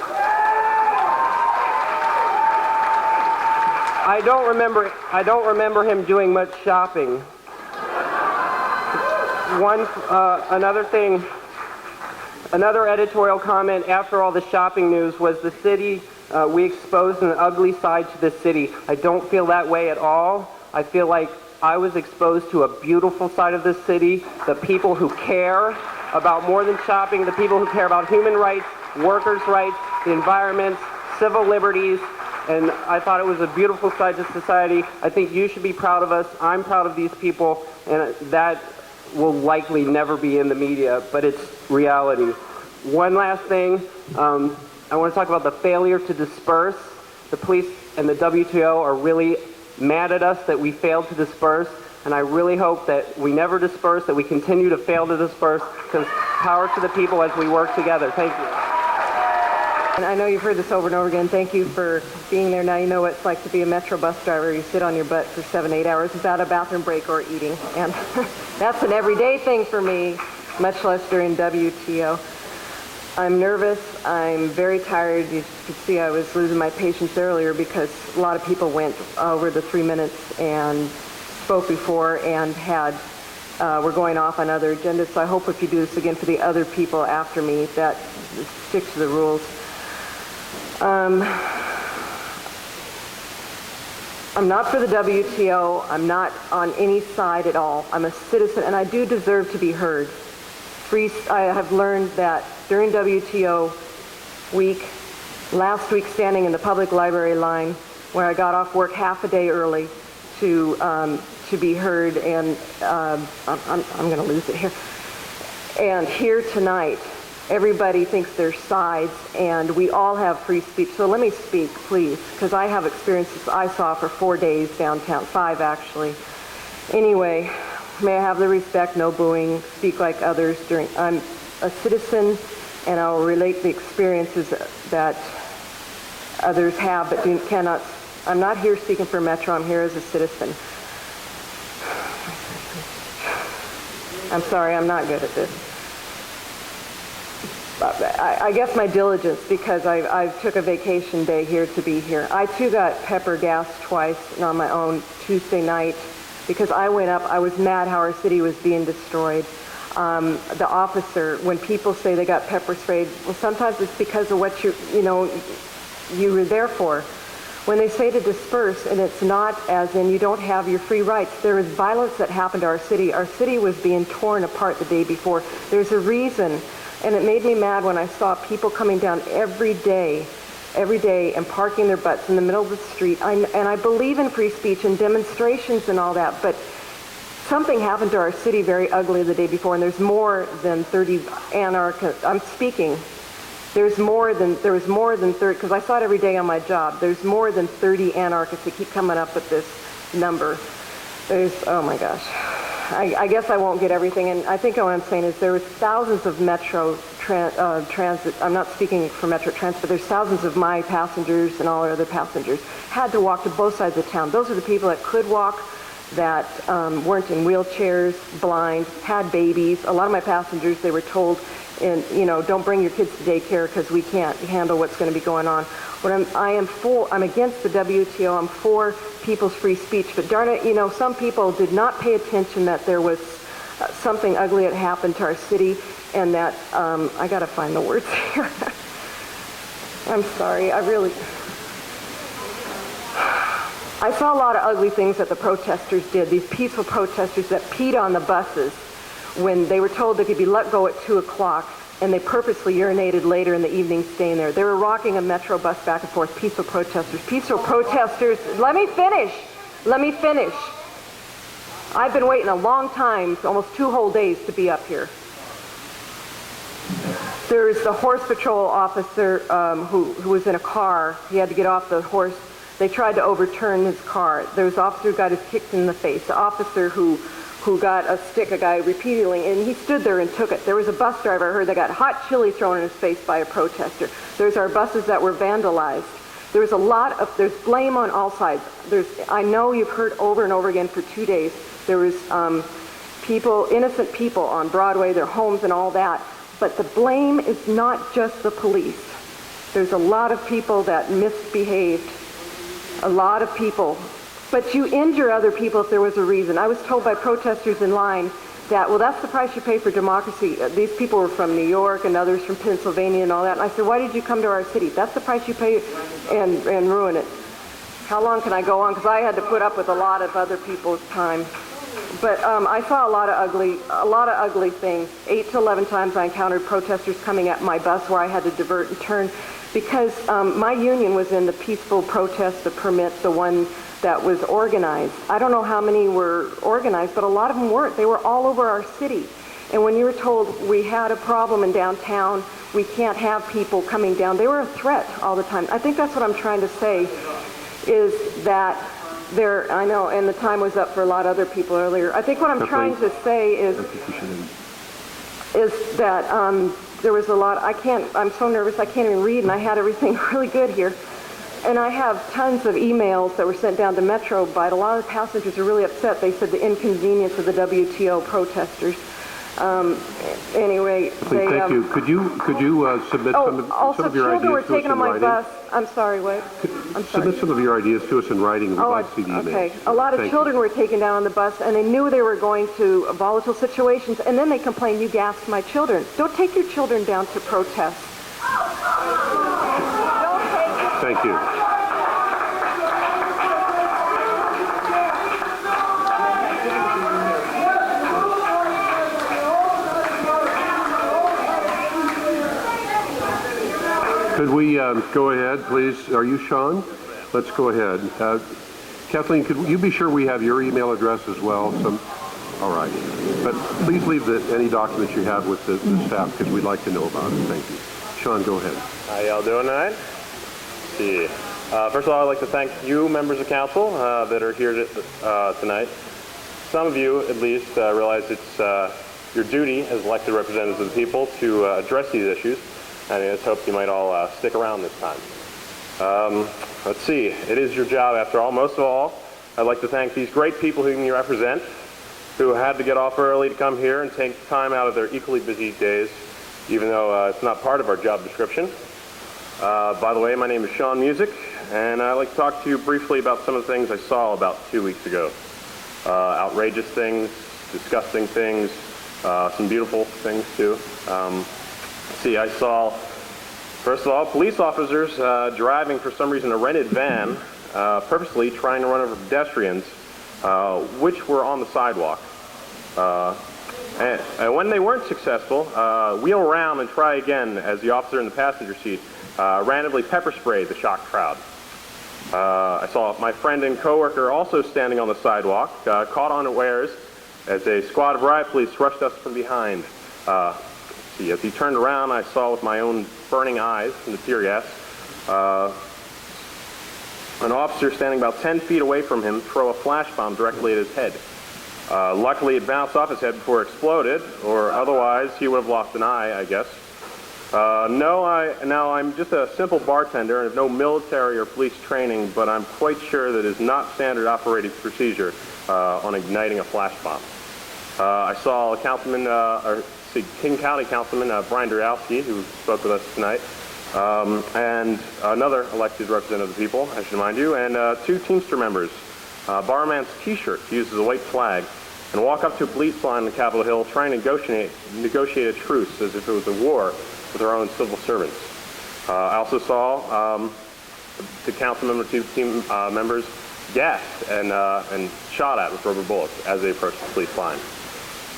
I don't remember him doing much shopping. Another editorial comment after all the shopping news was the city, we exposed an ugly side to the city. I don't feel that way at all. I feel like I was exposed to a beautiful side of the city, the people who care about more than shopping, the people who care about human rights, workers' rights, the environment, civil liberties, and I thought it was a beautiful side to society. I think you should be proud of us. I'm proud of these people, and that will likely never be in the media, but it's reality. One last thing, I want to talk about the failure to disperse. The police and the WTO are really mad at us that we failed to disperse, and I really hope that we never disperse, that we continue to fail to disperse, because power to the people as we work together. Thank you. And I know you've heard this over and over again. Thank you for being there. Now you know what it's like to be a Metro bus driver. You sit on your butt for 7-8 hours without a bathroom break or eating. And that's an everyday thing for me, much less during WTO. I'm nervous. I'm very tired. You could see I was losing my patience earlier because a lot of people went over the 3 minutes and spoke before and were going off on other agendas. So I hope if you do this again for the other people after me, that stick to the rules. I'm not for the WTO. I'm not on any side at all. I'm a citizen, and I do deserve to be heard. I have learned that during WTO week, last week standing in the public library line, where I got off work half a day early to be heard, and I'm going to lose it here. And here tonight, everybody thinks their sides, and we all have free speech. So let me speak, please, because I have experiences I saw for 4 days downtown, 5 actually. Anyway, may I have the respect, no booing, speak like others. I'm a citizen, and I'll relate the experiences that others have, but cannot. I'm not here speaking for Metro. I'm here as a citizen. I'm sorry, I'm not good at this. I guess my diligence, because I took a vacation day here to be here. I too got pepper gas twice on my own Tuesday night because I went up. I was mad how our city was being destroyed. The officer, when people say they got pepper sprayed, well, sometimes it's because of what you were there for. When they say to disperse, and it's not as in you don't have your free rights, there is violence that happened to our city. Our city was being torn apart the day before. There's a reason. And it made me mad when I saw people coming down every day and parking their butts in the middle of the street. And I believe in free speech and demonstrations and all that, but something happened to our city very ugly the day before, and there's more than 30 anarchists. I'm speaking. There was more than 30, because I saw it every day on my job. There's more than 30 anarchists that keep coming up with this number. Oh my gosh. I guess I won't get everything, and I think what I'm saying is there was thousands of Metro transit. I'm not speaking for Metro Transit, but there's thousands of my passengers and all our other passengers had to walk to both sides of town. Those are the people that could walk, that weren't in wheelchairs, blind, had babies. A lot of my passengers, they were told, and don't bring your kids to daycare because we can't handle what's going to be going on. I'm against the WTO. I'm for people's free speech, but darn it, some people did not pay attention that there was something ugly had happened to our city, and that I got to find the words here. I'm sorry. I saw a lot of ugly things that the protesters did. These peaceful protesters that peed on the buses when they were told they could be let go at 2 o'clock, and they purposely urinated later in the evening staying there. They were rocking a metro bus back and forth. Peaceful protesters. Peaceful protesters. Let me finish. I've been waiting a long time, almost 2 whole days, to be up here. There's the horse patrol officer who was in a car. He had to get off the horse. They tried to overturn his car. There was an officer who got his kicked in the face. The officer who got a stick, a guy repeatedly, and he stood there and took it. There was a bus driver I heard that got hot chili thrown in his face by a protester. There's our buses that were vandalized. There's there's blame on all sides. I know you've heard over and over again for 2 days. There was innocent people on Broadway, their homes and all that. But the blame is not just the police. There's a lot of people that misbehaved. A lot of people. But you injure other people if there was a reason. I was told by protesters in line that, well, that's the price you pay for democracy. These people were from New York and others from Pennsylvania and all that. And I said, why did you come to our city? That's the price you pay and ruin it. How long can I go on? Because I had to put up with a lot of other people's time. But I saw a lot of ugly things. 8 to 11 times I encountered protesters coming at my bus where I had to divert and turn because my union was in the peaceful protest, the permit, the one that was organized. I don't know how many were organized, but a lot of them weren't. They were all over our city. And when you were told we had a problem in downtown, we can't have people coming down, they were a threat all the time. I think that's what I'm trying to say, is that I know, and the time was up for a lot of other people earlier. I think what I'm trying to say is that there was a lot, I'm so nervous I can't even read, and I had everything really good here. And I have tons of emails that were sent down to Metro, but a lot of the passengers are really upset. They said the inconvenience of the WTO protesters. Anyway, thank you. Could you submit some of your ideas to us in writing? Also, children were taken on my bus. I'm sorry, what? Submit some of your ideas to us in writing. We'd like to see the emails. Okay. A lot of children were taken down on the bus, and they knew they were going to volatile situations, and then they complained, you gassed my children. Don't take your children down to protest. Thank you. Could we go ahead, please? Are you Sean? Let's go ahead. Kathleen, could you be sure we have your email address as well? All right. But please leave any documents you have with the staff because we'd like to know about it. Thank you. Sean, go ahead. How y'all doing tonight? First of all, I'd like to thank you, members of council, that are here tonight. Some of you, at least, realize it's your duty as elected representatives of the people to address these issues. And I just hope you might all stick around this time. Let's see. It is your job, after all. Most of all, I'd like to thank these great people whom you represent, who had to get off early to come here and take time out of their equally busy days, even though it's not part of our job description. By the way, my name is Sean Music, and I'd like to talk to you briefly about some of the things I saw about 2 weeks ago. Outrageous things, disgusting things, some beautiful things too. I saw, first of all, police officers driving for some reason a rented van, purposely trying to run over pedestrians, which were on the sidewalk. And when they weren't successful, wheel around and try again as the officer in the passenger seat randomly pepper sprayed the shocked crowd. I saw my friend and coworker also standing on the sidewalk, caught unawares as a squad of riot police rushed us from behind. As he turned around, I saw with my own burning eyes from the tear gas an officer standing about 10 feet away from him throw a flash bomb directly at his head. Luckily, it bounced off his head before it exploded, or otherwise he would have lost an eye, I guess. I'm just a simple bartender and have no military or police training, but I'm quite sure that it is not standard operating procedure on igniting a flash bomb. I saw King County Councilman Brian Durowski, who spoke with us tonight, and another elected representative of the people, I should remind you, and 2 Teamster members borrow a man's T-shirt used as a white flag and walk up to a police line on Capitol Hill trying to negotiate a truce as if it was a war with our own civil servants. I also saw the council member, 2 team members gassed and shot at with rubber bullets as they approached the police line.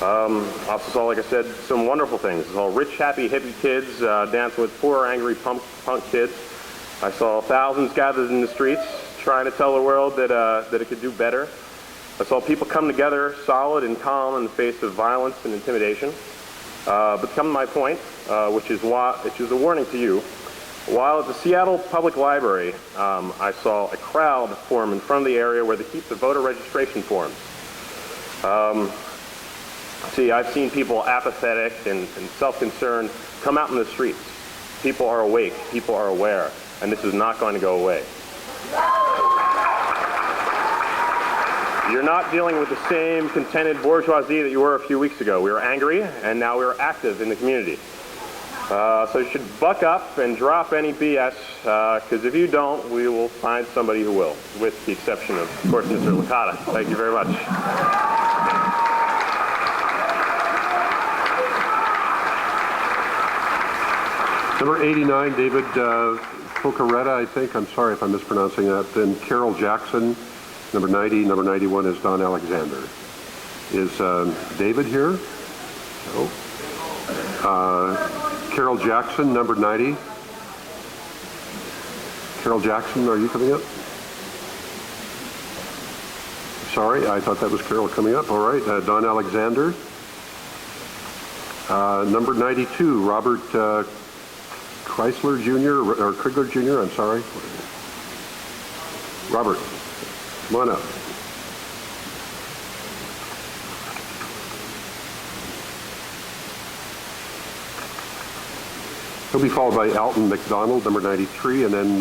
Also saw, like I said, some wonderful things. I saw rich, happy, hippie kids dancing with poor, angry punk kids. I saw thousands gathered in the streets trying to tell the world that it could do better. I saw people come together solid and calm in the face of violence and intimidation. But come to my point, which is a warning to you. While at the Seattle Public Library, I saw a crowd form in front of the area where they keep the voter registration forms. See, I've seen people apathetic and self-concerned come out in the streets. People are awake, people are aware, and this is not going to go away. You're not dealing with the same contented bourgeoisie that you were a few weeks ago. We were angry, and now we are active in the community. So you should buck up and drop any BS, because if you don't, we will find somebody who will, with the exception of course, Mr. Licata. Thank you very much. Number 89, David Pocaretta, I think. I'm sorry if I'm mispronouncing that. Then Carol Jackson. Number 90. Number 91 is Don Alexander. Is David here? No. Carol Jackson, number 90. Carol Jackson, are you coming up? Sorry, I thought that was Carol coming up. All right, Don Alexander. Number 92, Robert Chrysler Jr., or Krigler Jr., I'm sorry. Robert, come on up. He'll be followed by Alton McDonald, number 93, and then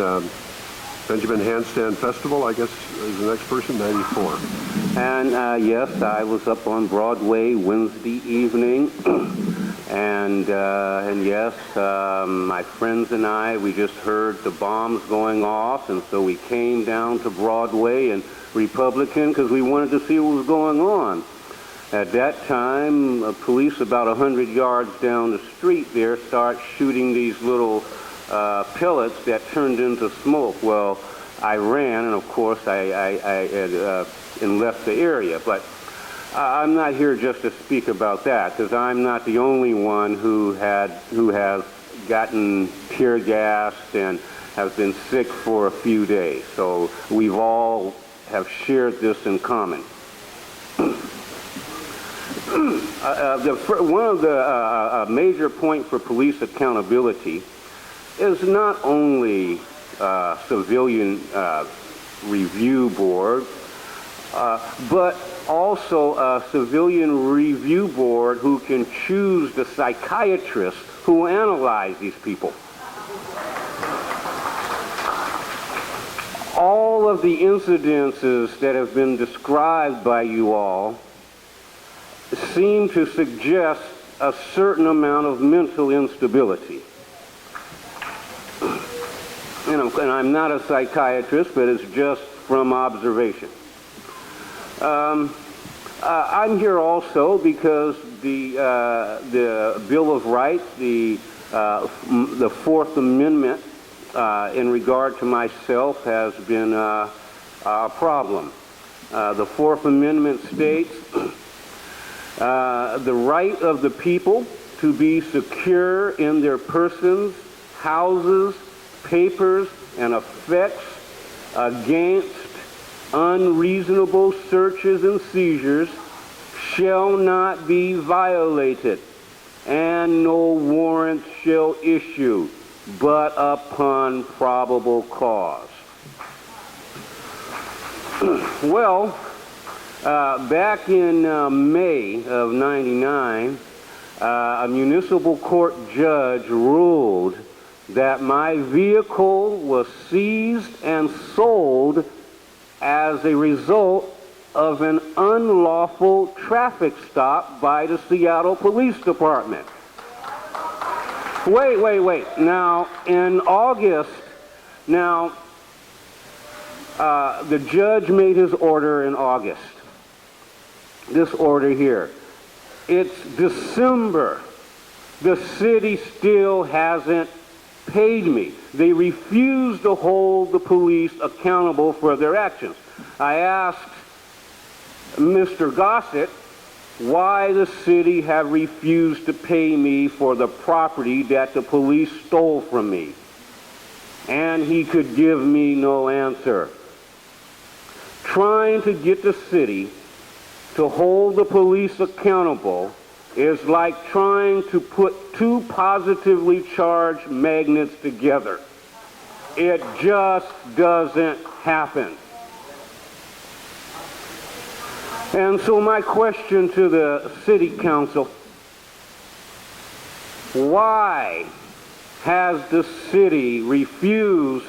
Benjamin Handstand Festival, I guess, is the next person, 94. And yes, I was up on Broadway Wednesday evening, and yes, my friends and I, we just heard the bombs going off, and so we came down to Broadway and Republican because we wanted to see what was going on. At that time, police about 100 yards down the street there start shooting these little pellets that turned into smoke. Well, I ran, and of course and left the area. But I'm not here just to speak about that, because I'm not the only one who has gotten tear gassed and has been sick for a few days. So we've all have shared this in common. One of the major points for police accountability is not only civilian review board, but also a civilian review board who can choose the psychiatrists who analyze these people. All of the incidences that have been described by you all seem to suggest a certain amount of mental instability. And I'm not a psychiatrist, but it's just from observation. I'm here also because the Bill of Rights, the Fourth Amendment, in regard to myself, has been a problem. The Fourth Amendment states the right of the people to be secure in their persons, houses, papers, and effects against unreasonable searches and seizures shall not be violated, and no warrant shall issue but upon probable cause. Well, back in May of '99, a municipal court judge ruled that my vehicle was seized and sold as a result of an unlawful traffic stop by the Seattle Police Department. Wait. Now, in August, the judge made his order in August. This order here. It's December. The city still hasn't paid me. They refuse to hold the police accountable for their actions. I asked Mr. Gossett why the city have refused to pay me for the property that the police stole from me. And he could give me no answer. Trying to get the city to hold the police accountable is like trying to put two positively charged magnets together. It just doesn't happen. And so my question to the city council, why has the city refused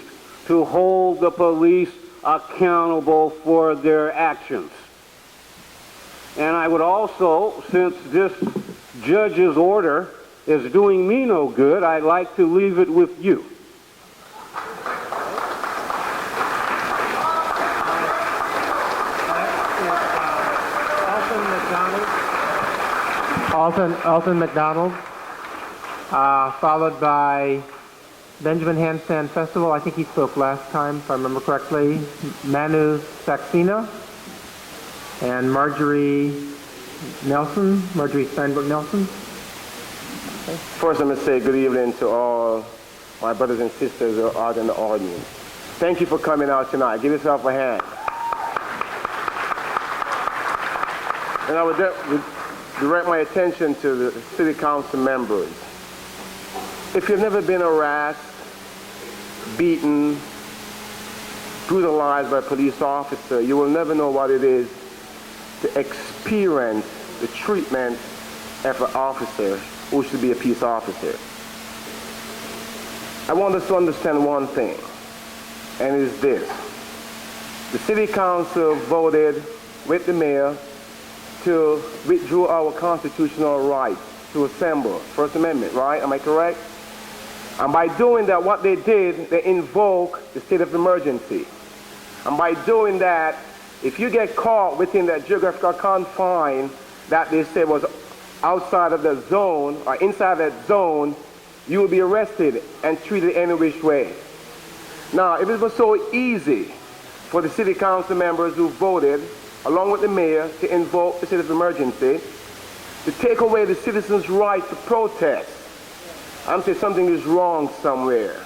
to hold the police accountable for their actions? And I would also, since this judge's order is doing me no good, I'd like to leave it with you. Alton McDonald, followed by Benjamin Handstand Festival. I think he spoke last time, if I remember correctly. Manu Saxena and Marjorie Steinberg Nelson. First, let me say good evening to all my brothers and sisters who are out in the audience. Thank you for coming out tonight. Give yourself a hand. And I would direct my attention to the city council members. If you've never been harassed, beaten, brutalized by a police officer, you will never know what it is to experience the treatment of an officer who should be a peace officer. I want us to understand one thing, and it is this. The city council voted with the mayor to withdraw our constitutional right to assemble, First Amendment, right? Am I correct? And by doing that, what they did, they invoked the state of emergency. And by doing that, if you get caught within that geographical confine that they said was outside of the zone or inside that zone, you will be arrested and treated any which way. Now, if it was so easy for the city council members who voted, along with the mayor, to invoke the state of emergency, to take away the citizens' right to protest, I'm saying something is wrong somewhere.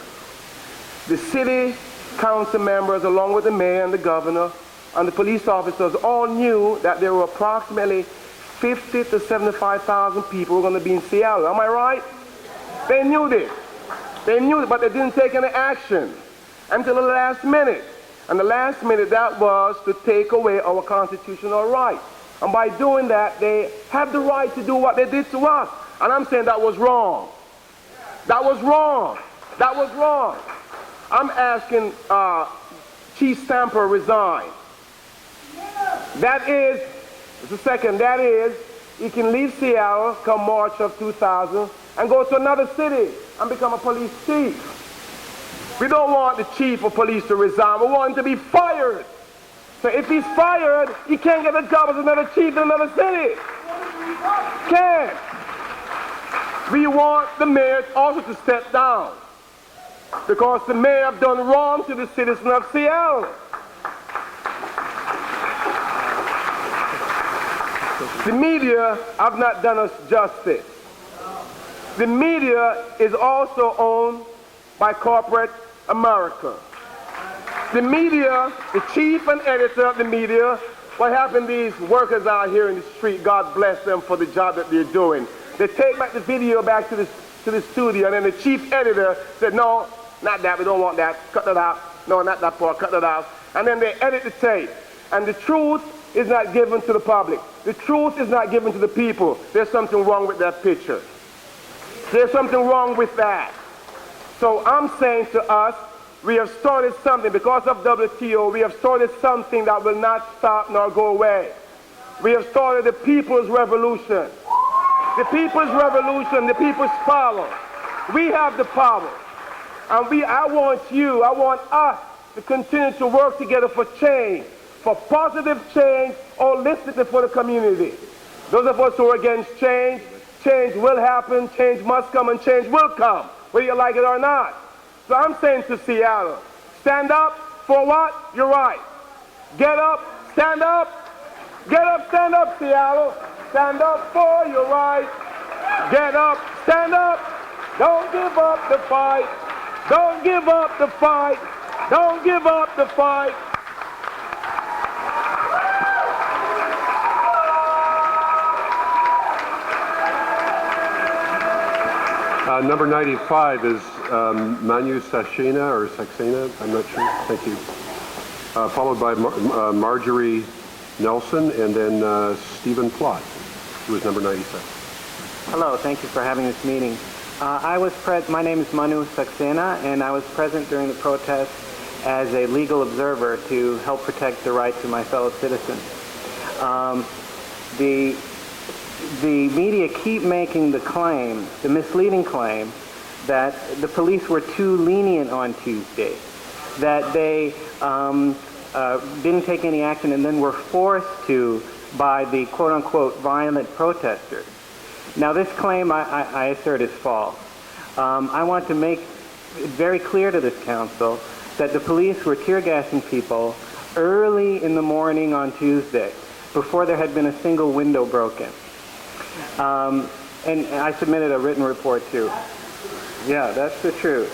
The city council members, along with the mayor and the governor and the police officers, all knew that there were approximately 50 to 75,000 people who were going to be in Seattle. Am I right? They knew this. They knew it, but they didn't take any action until the last minute. And the last minute, that was to take away our constitutional right. And by doing that, they have the right to do what they did to us. And I'm saying that was wrong. That was wrong. That was wrong. I'm asking Chief Stamper resign. That is, that is, he can leave Seattle come March of 2000 and go to another city and become a police chief. We don't want the chief of police to resign. We want him to be fired. So if he's fired, he can't get a job as another chief in another city. Can't. We want the mayor also to step down, because the mayor have done wrong to the citizens of Seattle. The media have not done us justice. The media is also owned by corporate America. The media, the chief and editor of the media, what happened, these workers out here in the street, God bless them for the job that they're doing. They take back the video back to the studio, and then the chief editor said, no, not that, we don't want that, cut that out. No, not that part, cut that out. And then they edit the tape. And the truth is not given to the public. The truth is not given to the people. There's something wrong with that picture. There's something wrong with that. So I'm saying to us, We have started something. Because of WTO, we have started something that will not stop nor go away. We have started the people's revolution. The people's revolution, the people's power. We have the power. And I want us to continue to work together for change, for positive change, holistically for the community. Those of us who are against change, change will happen, change must come, and change will come, whether you like it or not. So I'm saying to Seattle, stand up for what? You're right. Get up, stand up. Get up, stand up, Seattle. Stand up for your right. Get up, stand up. Don't give up the fight. Don't give up the fight. Don't give up the fight. Number 95 is Manu Saxena, or Saxena, I'm not sure. Thank you. Followed by Marjorie Nelson, and then Stephen Plott, who is number 97. Hello, thank you for having this meeting. My name is Manu Saxena, and I was present during the protest as a legal observer to help protect the rights of my fellow citizens. The media keep making the claim, the misleading claim, that the police were too lenient on Tuesday, that they didn't take any action and then were forced to by the quote-unquote violent protesters. Now this claim I assert is false. I want to make it very clear to this council that the police were tear gassing people early in the morning on Tuesday, before there had been a single window broken. And I submitted a written report too. Yeah, that's the truth.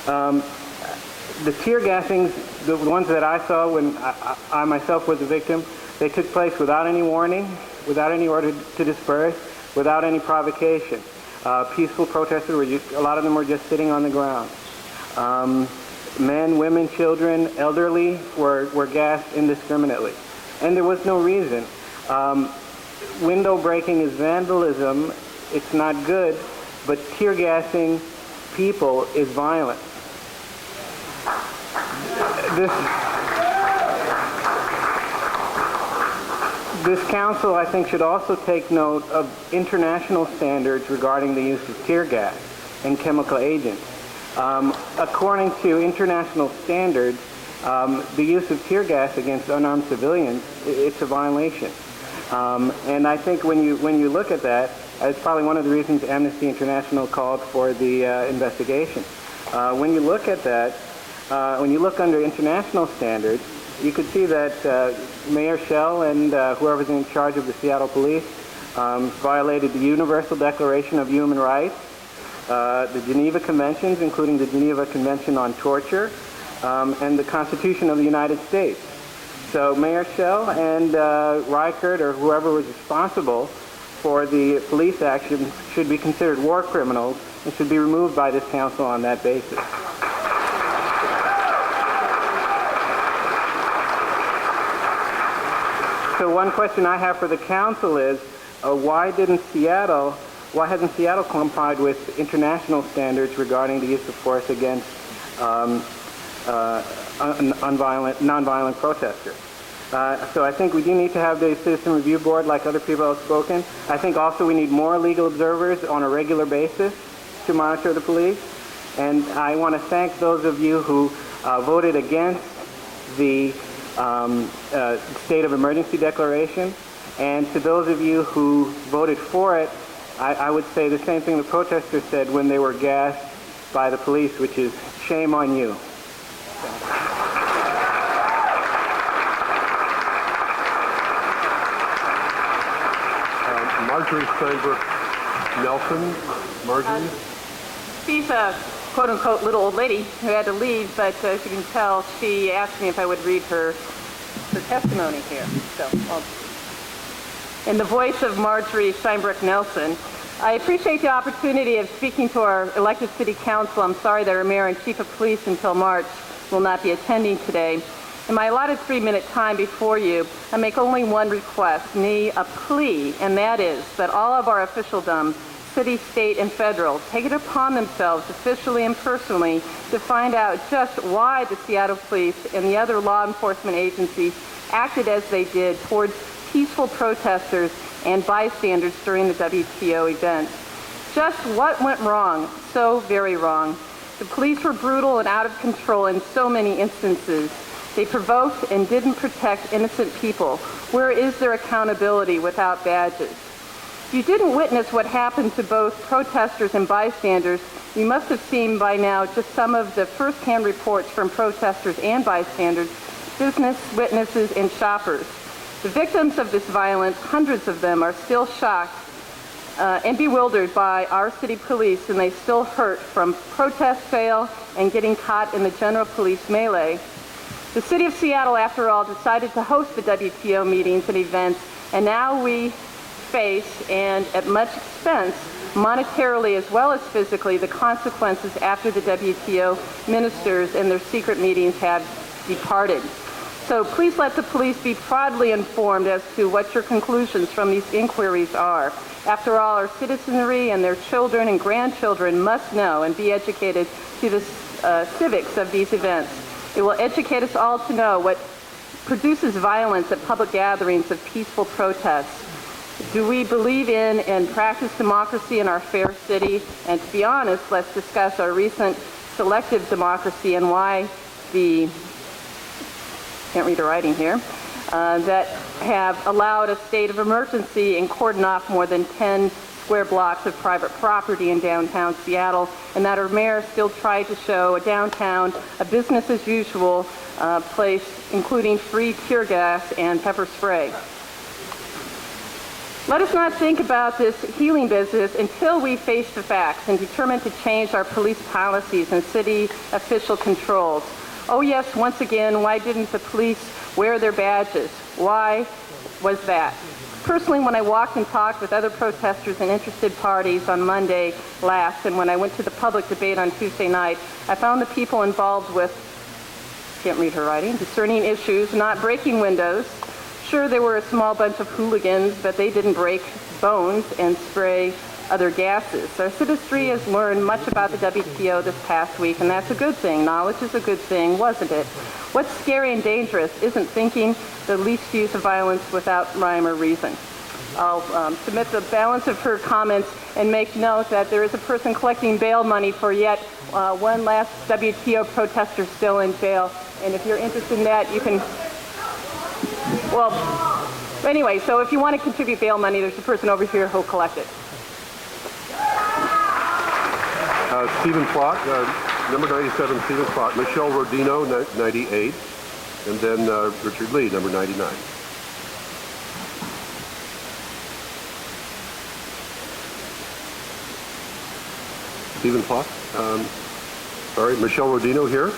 The tear gassings, the ones that I saw when I myself was a victim, they took place without any warning, without any order to disperse, without any provocation. Peaceful protesters, a lot of them were just sitting on the ground. Men, women, children, elderly were gassed indiscriminately. And there was no reason. Window breaking is vandalism. It's not good, but tear gassing people is violence. This council, I think, should also take note of international standards regarding the use of tear gas and chemical agents. According to international standards, the use of tear gas against unarmed civilians, it's a violation. And I think when you look at that, it's probably one of the reasons Amnesty International called for the investigation. When you look at that, when you look under international standards, you could see that Mayor Schell and whoever's in charge of the Seattle Police violated the Universal Declaration of Human Rights, the Geneva Conventions, including the Geneva Convention on Torture, and the Constitution of the United States. So Mayor Schell and Reichert, or whoever was responsible for the police action, should be considered war criminals and should be removed by this council on that basis. So one question I have for the council is, why hasn't Seattle complied with international standards regarding the use of force against nonviolent protesters? So I think we do need to have the Citizen Review Board like other people have spoken. I think also we need more legal observers on a regular basis to monitor the police. And I want to thank those of you who voted against the state of emergency declaration. And to those of you who voted for it, I would say the same thing the protesters said when they were gassed by the police, which is shame on you. Marjorie Steinbrook Nelson. Marjorie? She's a quote-unquote little old lady who had to leave, but as you can tell, she asked me if I would read her testimony here. So, in the voice of Marjorie Steinbrook Nelson, I appreciate the opportunity of speaking to our elected city council. I'm sorry that our mayor and chief of police until March will not be attending today. In my allotted 3-minute time before you, I make only one request, a plea, and that is that all of our officialdom city, state, and federal, take it upon themselves, officially and personally, to find out just why the Seattle Police and the other law enforcement agencies acted as they did towards peaceful protesters and bystanders during the WTO event. Just what went wrong? So very wrong. The police were brutal and out of control in so many instances. They provoked and didn't protect innocent people. Where is their accountability without badges? If you didn't witness what happened to both protesters and bystanders, you must have seen by now just some of the first-hand reports from protesters and bystanders, business witnesses, and shoppers. The victims of this violence, hundreds of them, are still shocked and bewildered by our city police, and they still hurt from protest fail and getting caught in the general police melee. The city of Seattle, after all, decided to host the WTO meetings and events, and now we face, and at much expense, monetarily as well as physically, the consequences after the WTO ministers and their secret meetings have departed. So please let the police be broadly informed as to what your conclusions from these inquiries are. After all, our citizenry and their children and grandchildren must know and be educated to the civics of these events. It will educate us all to know what produces violence at public gatherings of peaceful protests. Do we believe in and practice democracy in our fair city? And to be honest, let's discuss our recent selective democracy and why the, can't read the writing here, that have allowed a state of emergency and cordon off more than 10 square blocks of private property in downtown Seattle, and that our mayor still tried to show a downtown, a business as usual place, including free tear gas and pepper spray. Let us not think about this healing business until we face the facts and determine to change our police policies and city official controls. Oh yes, once again, why didn't the police wear their badges? Why was that? Personally, when I walked and talked with other protesters and interested parties on Monday last, and when I went to the public debate on Tuesday night, I found the people involved with, can't read her writing, discerning issues, not breaking windows. Sure, there were a small bunch of hooligans, but they didn't break bones and spray other gases. Our citizenry has learned much about the WTO this past week, and that's a good thing. Knowledge is a good thing, wasn't it? What's scary and dangerous isn't thinking the least use of violence without rhyme or reason. I'll submit the balance of her comments and make note that there is a person collecting bail money for yet one last WTO protester still in jail. And if you're interested in that, you can, well, anyway, so if you want to contribute bail money, there's a person over here who'll collect it. Stephen Plott, number 97, Stephen Plott. Michelle Rodino, 98. And then Richard Lee, number 99. Stephen Plott. Sorry, Michelle Rodino here.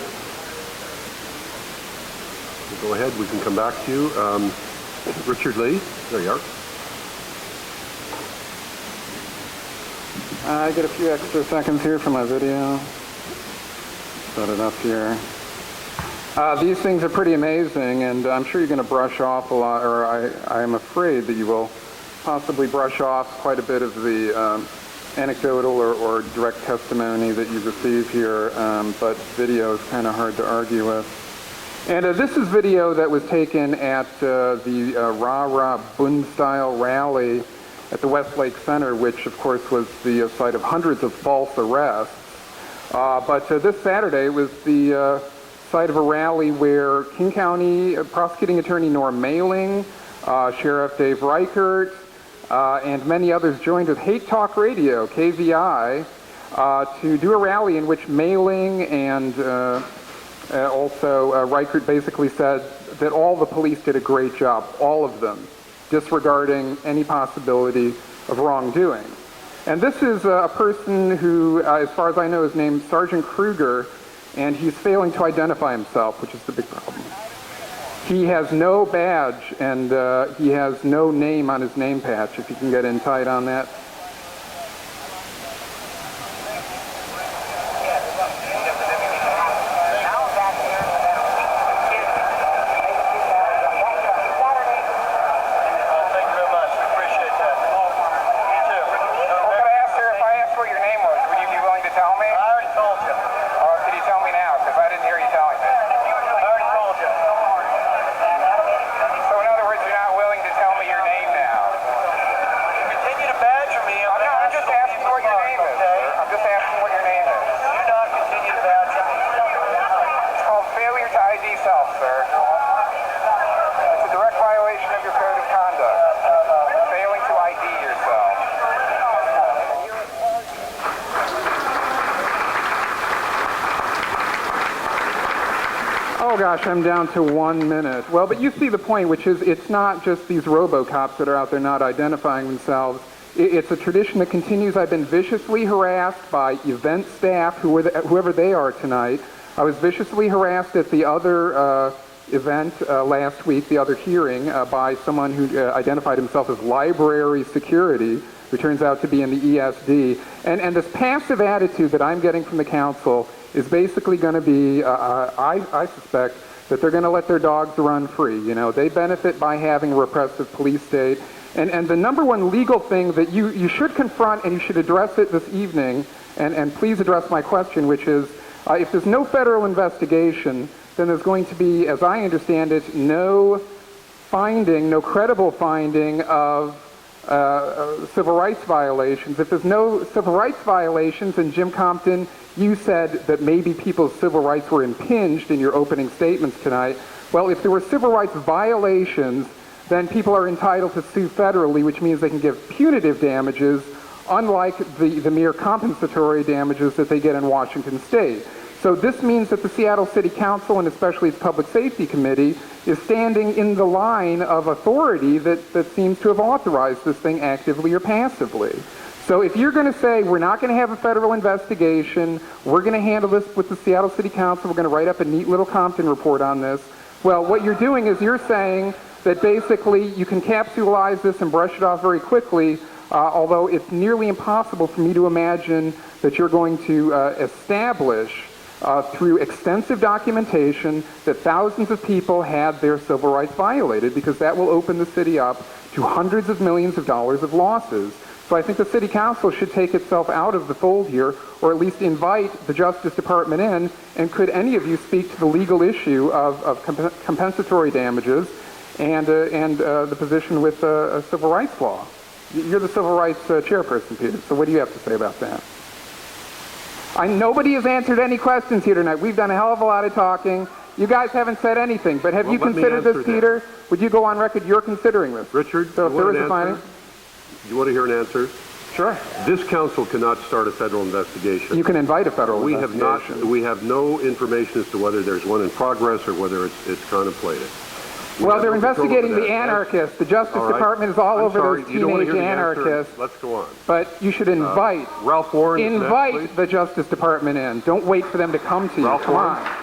Go ahead, we can come back to you. Richard Lee, there you are. I get a few extra seconds here for my video. Set it up here. These things are pretty amazing, and I'm sure you're going to brush off a lot, or I'm afraid that you will possibly brush off quite a bit of the anecdotal or direct testimony that you receive here, but video is kind of hard to argue with. And this is video that was taken at the Rah-Rah Bund-style rally at the Westlake Center, which of course was the site of hundreds of false arrests. But this Saturday was the site of a rally where King County Prosecuting Attorney Norm Mailing, Sheriff Dave Reichert, and many others joined with Hate Talk Radio, KVI, to do a rally in which Mailing and also Reichert basically said that all the police did a great job, all of them, disregarding any possibility of wrongdoing. And this is a person who, as far as I know, is named Sergeant Kruger, and he's failing to identify himself, which is the big problem. He has no badge, and he has no name on his name patch, if you can get in tight on that. We're going to ask her gosh, I'm down to 1 minute. Well, but you see the point, which is it's not just these robo-cops that are out there not identifying themselves. It's a tradition that continues. I've been viciously harassed by event staff, whoever they are tonight. I was viciously harassed at the other event last week, the other hearing, by someone who identified himself as library security, who turns out to be in the ESD. And this passive attitude that I'm getting from the council is basically going to be, I suspect, that they're going to let their dogs run free. You know, they benefit by having a repressive police state. And the number one legal thing that you should confront, and you should address it this evening, and please address my question, which is, if there's no federal investigation, then there's going to be, as I understand it, no credible finding of civil rights violations. If there's no civil rights violations, and Jim Compton, you said that maybe people's civil rights were impinged in your opening statements tonight. Well, if there were civil rights violations, then people are entitled to sue federally, which means they can give punitive damages, unlike the mere compensatory damages that they get in Washington State. So this means that the Seattle City Council, and especially its Public Safety Committee, is standing in the line of authority that seems to have authorized this thing actively or passively. So if you're going to say we're not going to have a federal investigation, we're going to handle this with the Seattle City Council, we're going to write up a neat little Compton report on this, well, what you're doing is you're saying that basically you can capsulize this and brush it off very quickly, although it's nearly impossible for me to imagine that you're going to establish through extensive documentation that thousands of people had their civil rights violated, because that will open the city up to hundreds of millions of dollars of losses. So I think the City Council should take itself out of the fold here, or at least invite the Justice Department in, and could any of you speak to the legal issue of compensatory damages and the position with civil rights law? You're the civil rights chairperson, Peter, so what do you have to say about that? Nobody has answered any questions here tonight. We've done a hell of a lot of talking. You guys haven't said anything, but have you considered this, Peter? Would you go on record you're considering this? Richard, so if there is a finding? Do you want to hear an answer? Sure. This council cannot start a federal investigation. You can invite a federal investigation. We have no information as to whether there's one in progress or whether it's contemplated. Well, they're investigating the anarchists. The Justice Department is all over those teenage anarchists. Let's go on. But you should invite Ralph Warren. Invite the Justice Department in. Don't wait for them to come to you. Ralph Come Warren. on.